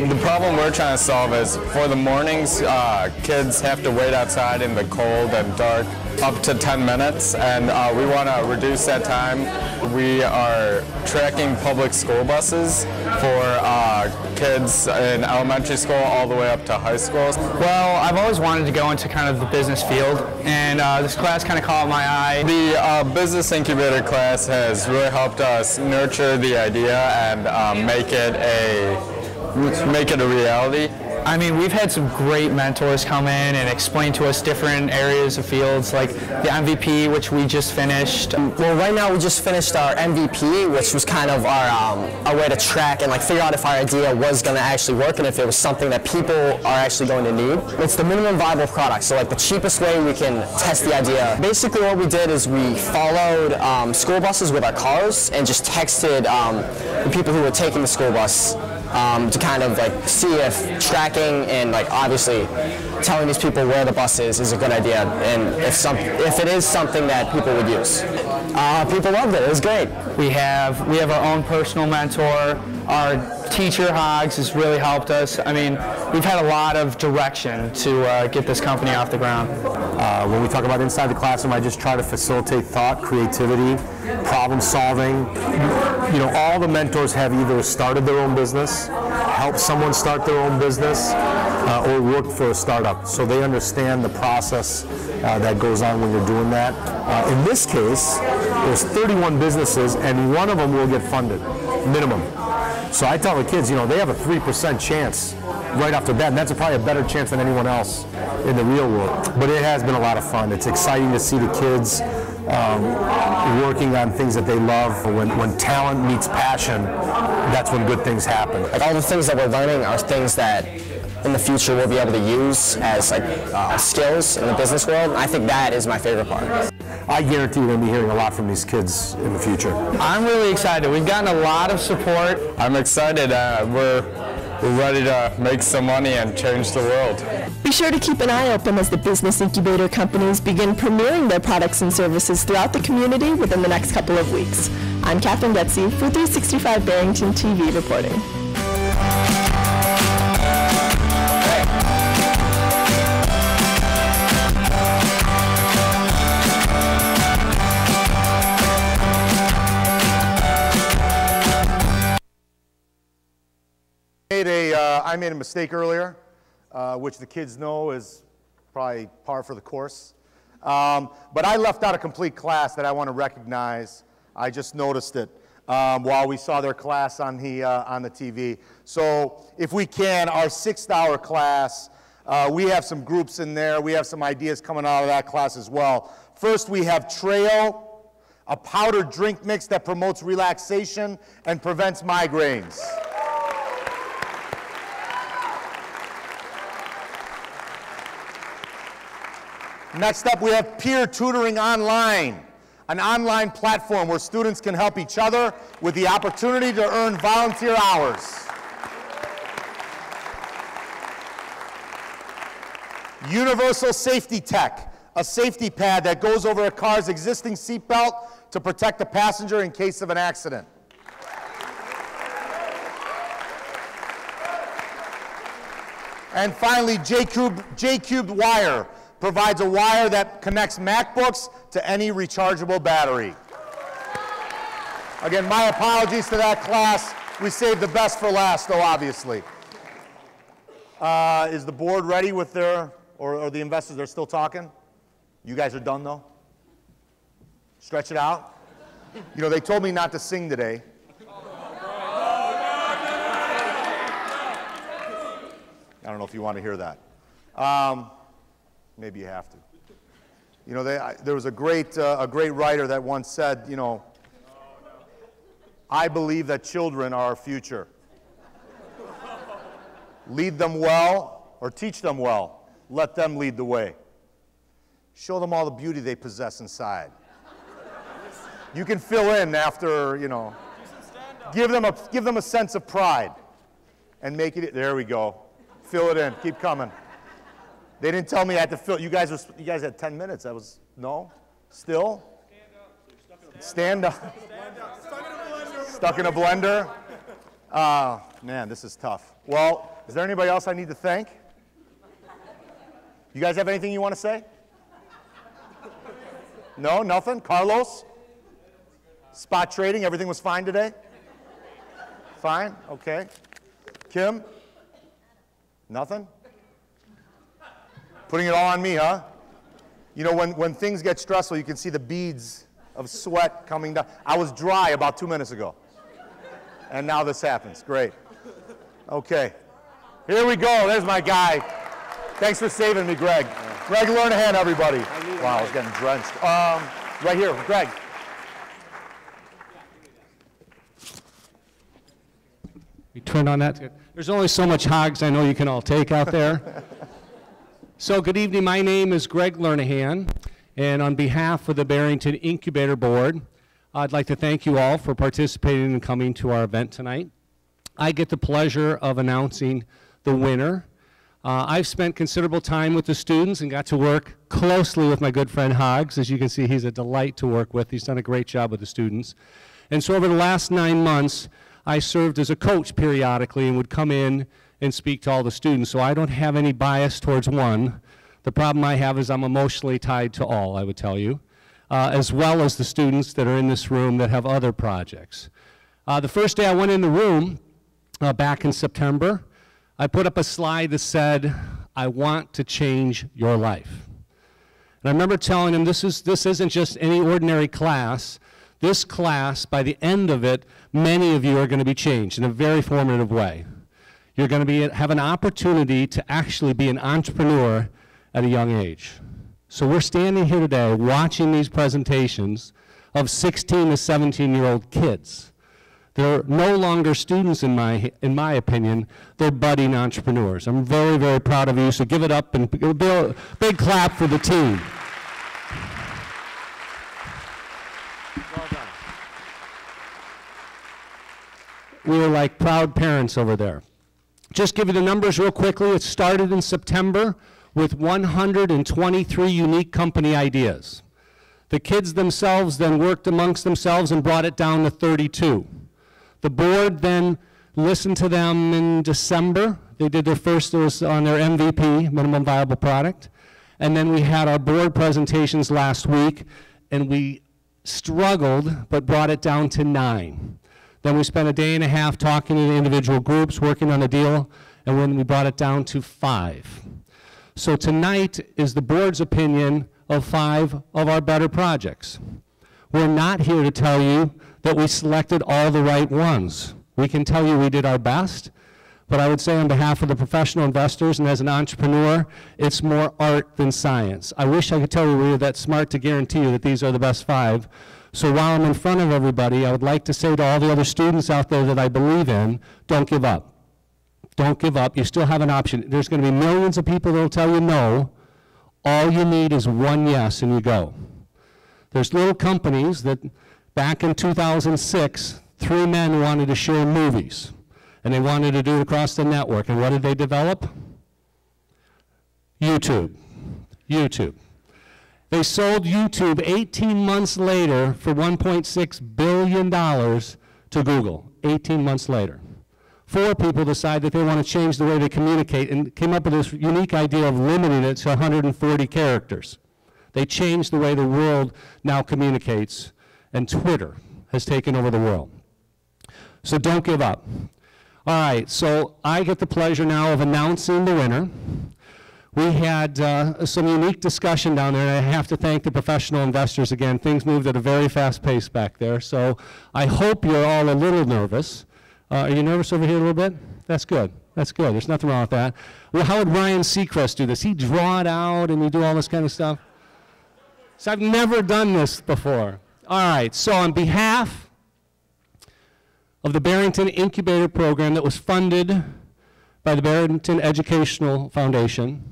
The problem we're trying to solve is for the mornings, kids have to wait outside in the cold and dark up to 10 minutes, and we want to reduce that time. We are tracking public school buses for kids in elementary school all the way up to high school. Well, I've always wanted to go into kind of the business field, and this class kind of caught my eye. The Business Incubator class has really helped us nurture the idea and make it a reality. I mean, we've had some great mentors come in and explain to us different areas of fields, like the MVP, which we just finished. Well, right now we just finished our MVP, which was kind of our way to track and like figure out if our idea was going to actually work and if it was something that people are actually going to need. It's the minimum viable product, so like the cheapest way we can test the idea. Basically what we did is we followed school buses with our cars and just texted the people who were taking the school bus to kind of like see if tracking and like obviously telling these people where the bus is a good idea, and if it is something that people would use. People loved it. It was great. We have our own personal mentor. Our teacher, Hogs, has really helped us. I mean, we've had a lot of direction to get this company off the ground. When we talk about inside the classroom, I just try to facilitate thought, creativity, problem solving. You know, all the mentors have either started their own business, helped someone start their own business, or worked for a startup. So they understand the process that goes on when you're doing that. In this case, there's 31 businesses, and one of them will get funded, minimum. So I tell the kids, you know, they have a 3% chance right off the bat, and that's probably a better chance than anyone else in the real world. But it has been a lot of fun. It's exciting to see the kids working on things that they love. When talent meets passion, that's when good things happen. Like all the things that we're learning are things that in the future we'll be able to use as skills in the business world. I think that is my favorite part. I guarantee you're going to be hearing a lot from these kids in the future. I'm really excited. We've gotten a lot of support. I'm excited. We're ready to make some money and change the world. Be sure to keep an eye open as the business incubator companies begin premiering their products and services throughout the community within the next couple of weeks. I'm Catherine Getze for 365 Barrington TV reporting. I made a mistake earlier, which the kids know is probably par for the course. But I left out a complete class that I want to recognize. I just noticed it while we saw their class on the TV. So if we can, our 6th-hour class, we have some groups in there. We have some ideas coming out of that class as well. First, we have Trail, a powdered drink mix that promotes relaxation and prevents migraines. Next up, we have Peer Tutoring Online, an online platform where students can help each other with the opportunity to earn volunteer hours. Universal Safety Tech, a safety pad that goes over a car's existing seatbelt to protect the passenger in case of an accident. And finally, J-Cubed Wire provides a wire that connects MacBooks to any rechargeable battery. Again, my apologies to that class. We saved the best for last, though, obviously. Is the board ready with their, or the investors, they're still talking? You guys are done, though? Stretch it out. You know, they told me not to sing today. I don't know if you want to hear that. Maybe you have to. You know, there was a great writer that once said, you know, I believe that children are our future. Lead them well or teach them well. Let them lead the way. Show them all the beauty they possess inside. You can fill in after, you know, give them a sense of pride and make it, there we go. Fill it in, keep coming. They didn't tell me I had to fill. You guys had 10 minutes. That was, no? Still? Stand up. Stuck in a blender. Man, this is tough. Well, is there anybody else I need to thank? You guys have anything you want to say? No, nothing? Carlos? Spot trading, everything was fine today? Fine, okay. Kim? Nothing? Putting it all on me, huh? You know, when things get stressful, you can see the beads of sweat coming down. I was dry about 2 minutes ago. And now this happens. Great. Okay. Here we go. There's my guy. Thanks for saving me, Greg. Greg Lernahan, everybody. Wow, I was getting drenched. Right here, Greg. We turn on that. There's only so much hogs I know you can all take out there. So good evening, my name is Greg Lernahan, and on behalf of the Barrington Incubator Board, I'd like to thank you all for participating and coming to our event tonight. I get the pleasure of announcing the winner. I've spent considerable time with the students and got to work closely with my good friend Hogs. As you can see, he's a delight to work with. He's done a great job with the students. And so over the last 9 months, I served as a coach periodically and would come in and speak to all the students. So I don't have any bias towards one. The problem I have is I'm emotionally tied to all, I would tell you, as well as the students that are in this room that have other projects. The first day I went in the room back in September, I put up a slide that said, I want to change your life. And I remember telling them this isn't just any ordinary class. This class, by the end of it, many of you are going to be changed in a very formative way. You're going to have an opportunity to actually be an entrepreneur at a young age. So we're standing here today watching these presentations of 16 to 17-year-old kids. They're no longer students in my opinion, they're budding entrepreneurs. I'm very, very proud of you, so give it up and a big clap for the team. Well done. We were like proud parents over there. Just give you the numbers real quickly. It started in September with 123 unique company ideas. The kids themselves then worked amongst themselves and brought it down to 32. The board then listened to them in December. They did their first, it was on their MVP, minimum viable product. And then we had our board presentations last week, and we struggled, but brought it down to 9. Then we spent a day and a half talking to the individual groups, working on the deal, and then we brought it down to 5. So tonight is the board's opinion of 5 of our better projects. We're not here to tell you that we selected all the right ones. We can tell you we did our best, but I would say on behalf of the professional investors and as an entrepreneur, it's more art than science. I wish I could tell you we were that smart to guarantee you that these are the best 5. So while I'm in front of everybody, I would like to say to all the other students out there that I believe in, don't give up. Don't give up. You still have an option. There's going to be millions of people that will tell you no. All you need is one yes, and you go. There's little companies that back in 2006, 3 men wanted to share movies, and they wanted to do it across the network. And what did they develop? YouTube. YouTube. They sold YouTube 18 months later for $1.6 billion to Google, 18 months later. 4 people decide that they want to change the way they communicate and came up with this unique idea of limiting it to 140 characters. They changed the way the world now communicates, and Twitter has taken over the world. So don't give up. All right, so I get the pleasure now of announcing the winner. We had some unique discussion down there, and I have to thank the professional investors again. Things moved at a very fast pace back there, so I hope you're all a little nervous. Are you nervous over here a little bit? That's good. That's good. There's nothing wrong with that. Well, how would Ryan Seacrest do this? He'd draw it out and he'd do all this kind of stuff. So I've never done this before. All right, so on behalf of the Barrington Incubator program that was funded by the Barrington Educational Foundation,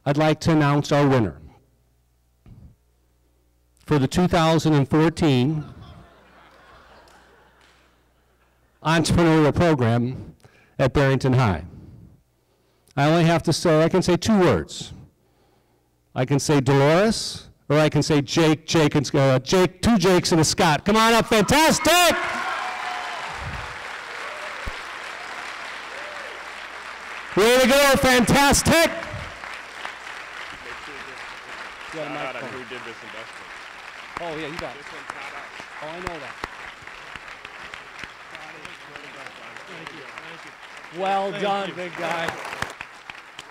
I'd like to announce our winner for the 2014 entrepreneurial program at Barrington High. I only have to say, I can say 2 words. I can say Dolores, or I can say Jake, Jake, 2 Jakes and a Scott. Come on up, fantastic! Way to go, fantastic! Who did this investment? Oh yeah, you got it. Oh, I know that. Well done, big guy.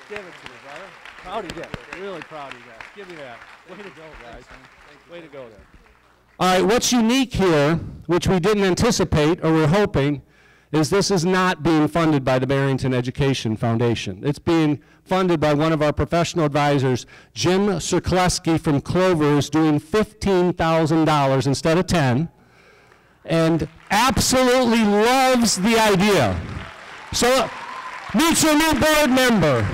Give it to me, brother. Proud of you. Really proud of you guys. Give me that. Way to go, guys. Way to go there. All right, what's unique here, which we didn't anticipate or we're hoping, is this is not being funded by the Barrington Education Foundation. It's being funded by one of our professional advisors, Jim Serkleski from Clover, who's doing $15,000 instead of 10, and absolutely loves the idea. So, meet your new board member.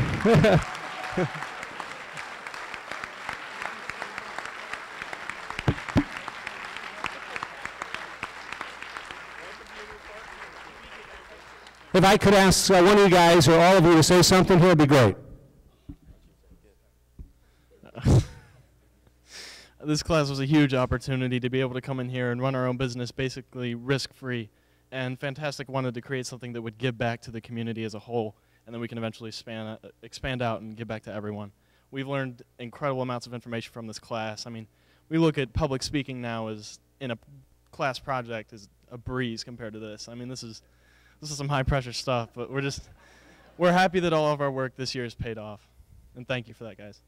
If I could ask one of you guys or all of you to say something here, it'd be great. This class was a huge opportunity to be able to come in here and run our own business basically risk-free. And Fantastic wanted to create something that would give back to the community as a whole, and then we can eventually expand out and give back to everyone. We've learned incredible amounts of information from this class. I mean, we look at public speaking now as in a class project as a breeze compared to this. I mean, this is some high-pressure stuff, but we're happy that all of our work this year has paid off. And thank you for that, guys.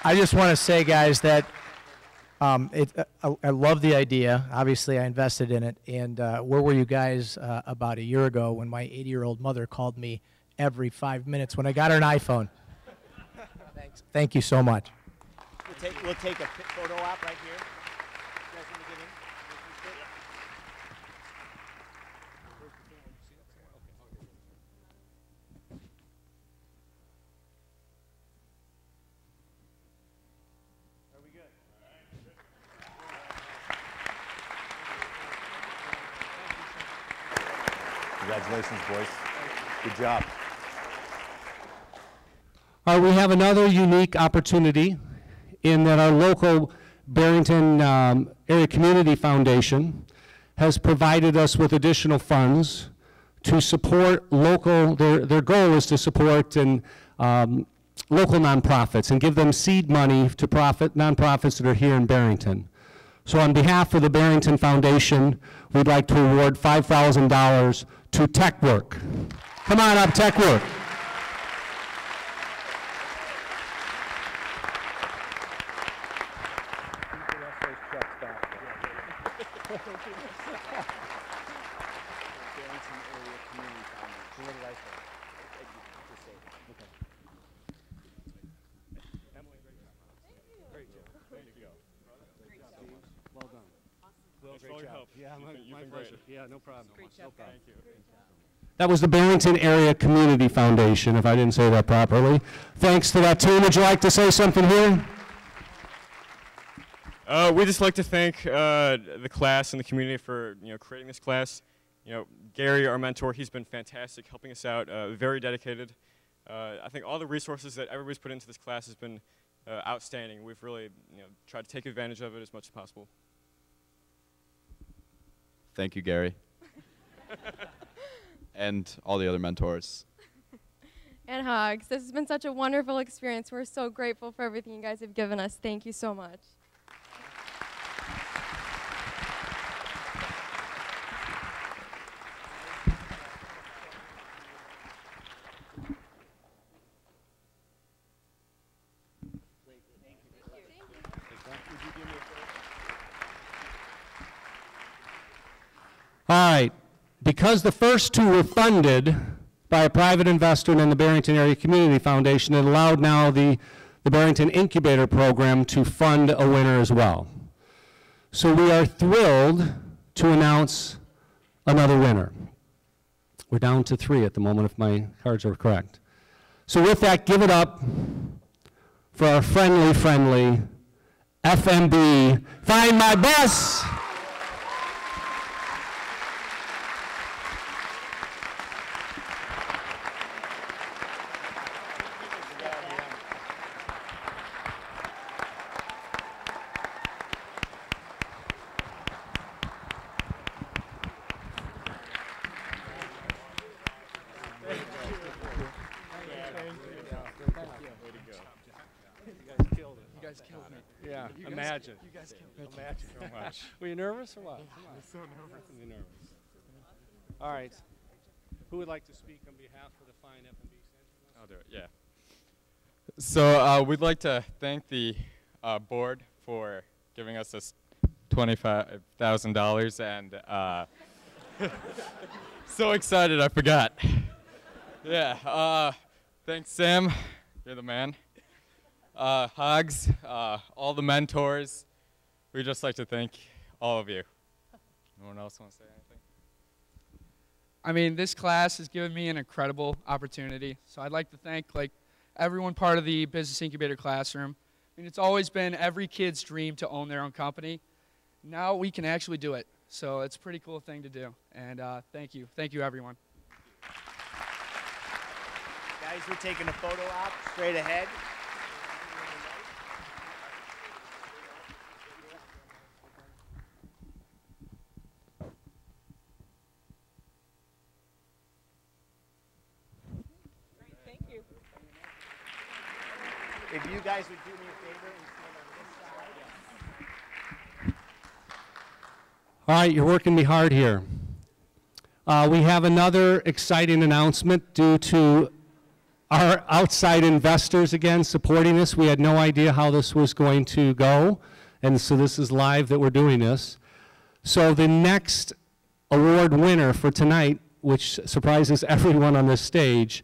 I just want to say, guys, that I love the idea. Obviously, I invested in it. And where were you guys about a year ago when my 80-year-old mother called me every 5 minutes when I got her an iPhone? Thanks. Thank you so much. We'll take a photo op right here. You guys want to get in? Are we good? Congratulations, boys. Good job. We have another unique opportunity in that our local Barrington Area Community Foundation has provided us with additional funds to support local, their goal is to support local nonprofits and give them seed money to nonprofits that are here in Barrington. So on behalf of the Barrington Foundation, we'd like to award $5,000 to Tech Work. Come on up, Tech Work. That was the Barrington Area Community Foundation, if I didn't say that properly. Thanks to that team. Would you like to say something here? We'd just like to thank the class and the community for creating this class. Gary, our mentor, he's been fantastic, helping us out, very dedicated. I think all the resources that everybody's put into this class has been outstanding. We've really tried to take advantage of it as much as possible. Thank you, Gary. And all the other mentors. And Hogs, this has been such a wonderful experience. We're so grateful for everything you guys have given us. Thank you so much. All right. Because the first two were funded by a private investor and the Barrington Area Community Foundation, it allowed now the Barrington Incubator program to fund a winner as well. So we are thrilled to announce another winner. We're down to 3 at the moment, if my cards are correct. So with that, give it up for our friendly FMB Find My Bus. Yeah, imagine. You guys killed me. Imagine so much. Were you nervous or what? Come on. I'm so nervous. You're nervous. All right. Who would like to speak on behalf of the fine F&B Center? I'll do it, yeah. So we'd like to thank the board for giving us this $25,000 and so excited I forgot. Yeah, thanks Sam, you're the man. Hogs, all the mentors. We'd just like to thank all of you. No one else want to say anything? I mean, this class has given me an incredible opportunity. So I'd like to thank everyone part of the Business Incubator classroom. I mean, it's always been every kid's dream to own their own company. Now we can actually do it. So it's a pretty cool thing to do. And thank you. Thank you, everyone. Guys, we're taking a photo op straight ahead. If you guys would do me a favor and stand on this side. All right, you're working me hard here. We have another exciting announcement due to our outside investors again supporting this. We had no idea how this was going to go, and so this is live that we're doing this. So the next award winner for tonight, which surprises everyone on this stage,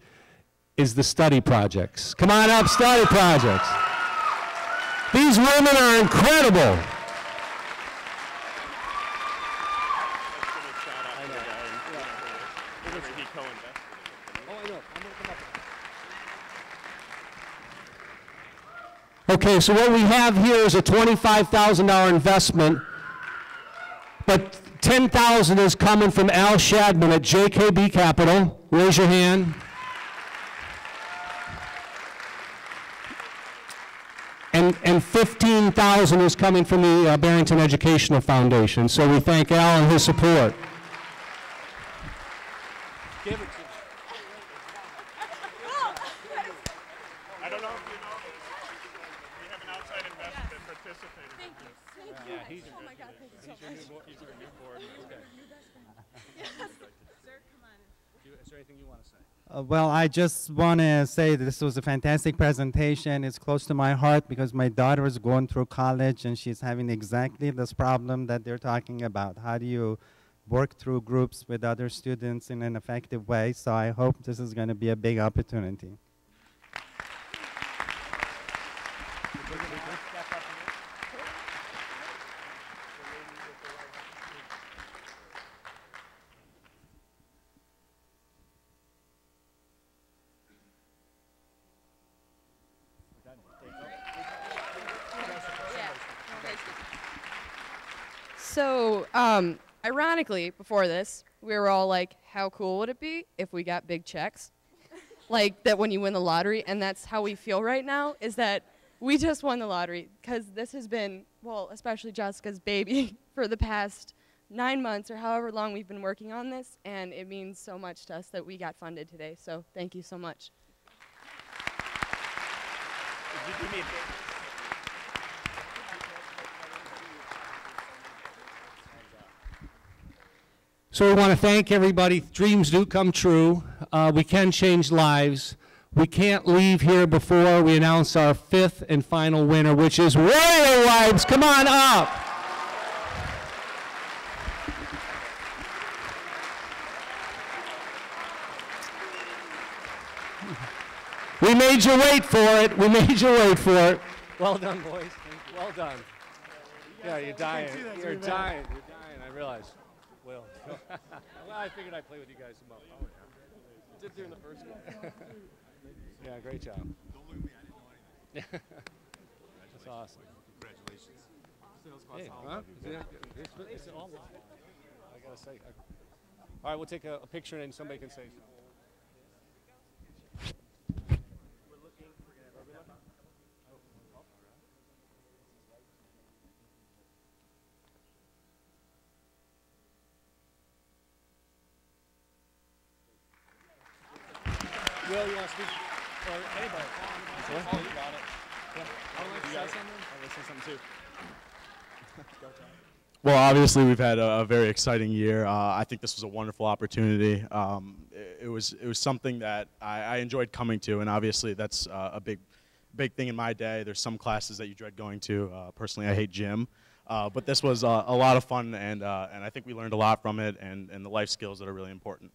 is the study projects. Come on up, study projects. These women are incredible. Okay, so what we have here is a $25,000 investment, but $10,000 is coming from Al Shadman at JKB Capital. Raise your hand. And $15,000 is coming from the Barrington Educational Foundation. So we thank Al and his support. Give it to me. I don't know if you know, we have an outside investor that participated. Thank you. Thank you. Yeah, he's oh my God, thank you so much. He's your new board. Okay. Yes. Sir, come on. Is there anything you want to say? Well, I just want to say that this was a fantastic presentation. It's close to my heart because my daughter is going through college and she's having exactly this problem that they're talking about. How do you work through groups with other students in an effective way? So I hope this is going to be a big opportunity. So, ironically, before this, we were all like, how cool would it be if we got big checks? Like that when you win the lottery, and that's how we feel right now, is that we just won the lottery, because this has been, well, especially Jessica's baby for the past 9 months or however long we've been working on this, and it means so much to us that we got funded today, so thank you so much. Would you do me a favor? So we want to thank everybody. Dreams do come true. We can change lives. We can't leave here before we announce our 5th and final winner, which is Warrior Wives. Come on up. We made you wait for it. We made you wait for it. Well done, boys. Well done. Yeah, you're dying. You're dying. You're dying. I realize. Will. Well, I figured I'd play with you guys some more. Oh, yeah. Did during the first one. Yeah, great job. Don't look at me. I didn't know anything. That's awesome. Congratulations. Hey, huh? It's all live. I gotta say. All right, we'll take a picture and somebody can say something. Will, you want to speak? Or anybody? Oh, you got it. Yeah. I would like to say something. I would say something too. Well, obviously we've had a very exciting year. I think this was a wonderful opportunity. It was something that I enjoyed coming to, and obviously that's a big thing in my day. There's some classes that you dread going to. Personally, I hate gym, but this was a lot of fun, and I think we learned a lot from it, and the life skills that are really important.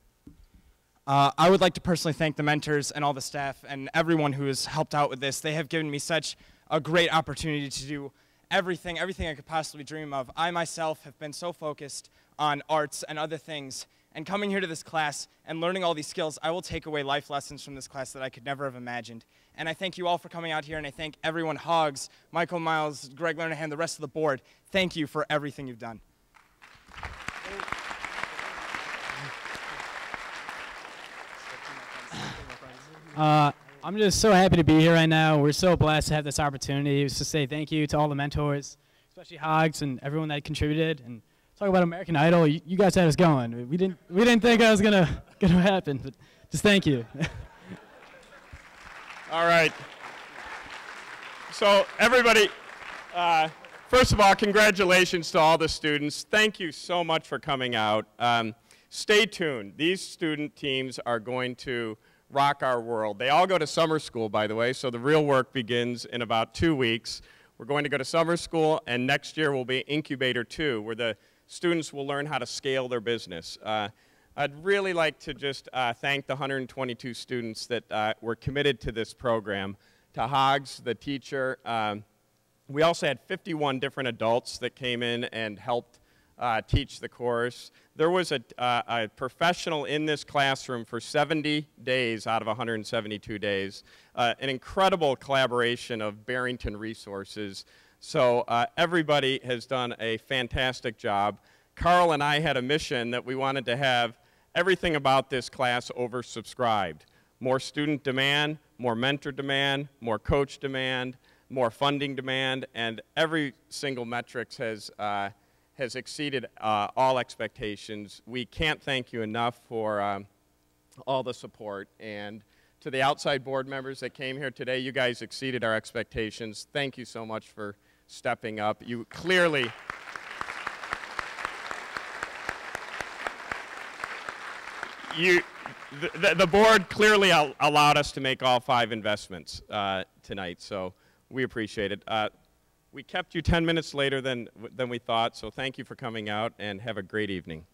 I would like to personally thank the mentors and all the staff and everyone who has helped out with this. They have given me such a great opportunity to do everything I could possibly dream of. I myself have been so focused on arts and other things, and coming here to this class and learning all these skills, I will take away life lessons from this class that I could never have imagined. And I thank you all for coming out here, and I thank everyone, Hogs, Michael Miles, Greg Lernahan, the rest of the board. Thank you for everything you've done. I'm just so happy to be here right now. We're so blessed to have this opportunity. Just to say thank you to all the mentors, especially Hogs and everyone that contributed. And talk about American Idol. You guys had us going. We didn't think that was gonna happen, but just thank you. All right. So everybody, first of all, congratulations to all the students. Thank you so much for coming out. Stay tuned. These student teams are going to rock our world. They all go to summer school, by the way, so the real work begins in about 2 weeks. We're going to go to summer school, and next year will be Incubator 2, where the students will learn how to scale their business. I'd really like to just thank the 122 students that were committed to this program. To Hogs, the teacher. We also had 51 different adults that came in and helped teach the course. There was a professional in this classroom for 70 days out of 172 days. An incredible collaboration of Barrington resources. So everybody has done a fantastic job. Carl and I had a mission that we wanted to have everything about this class oversubscribed. More student demand, more mentor demand, more coach demand, more funding demand, and every single metrics has exceeded all expectations. We can't thank you enough for all the support. And to the outside board members that came here today, you guys exceeded our expectations. Thank you so much for stepping up. You clearly... The board clearly allowed us to make all 5 investments tonight, so we appreciate it. We kept you 10 minutes later than we thought, so thank you for coming out, and have a great evening.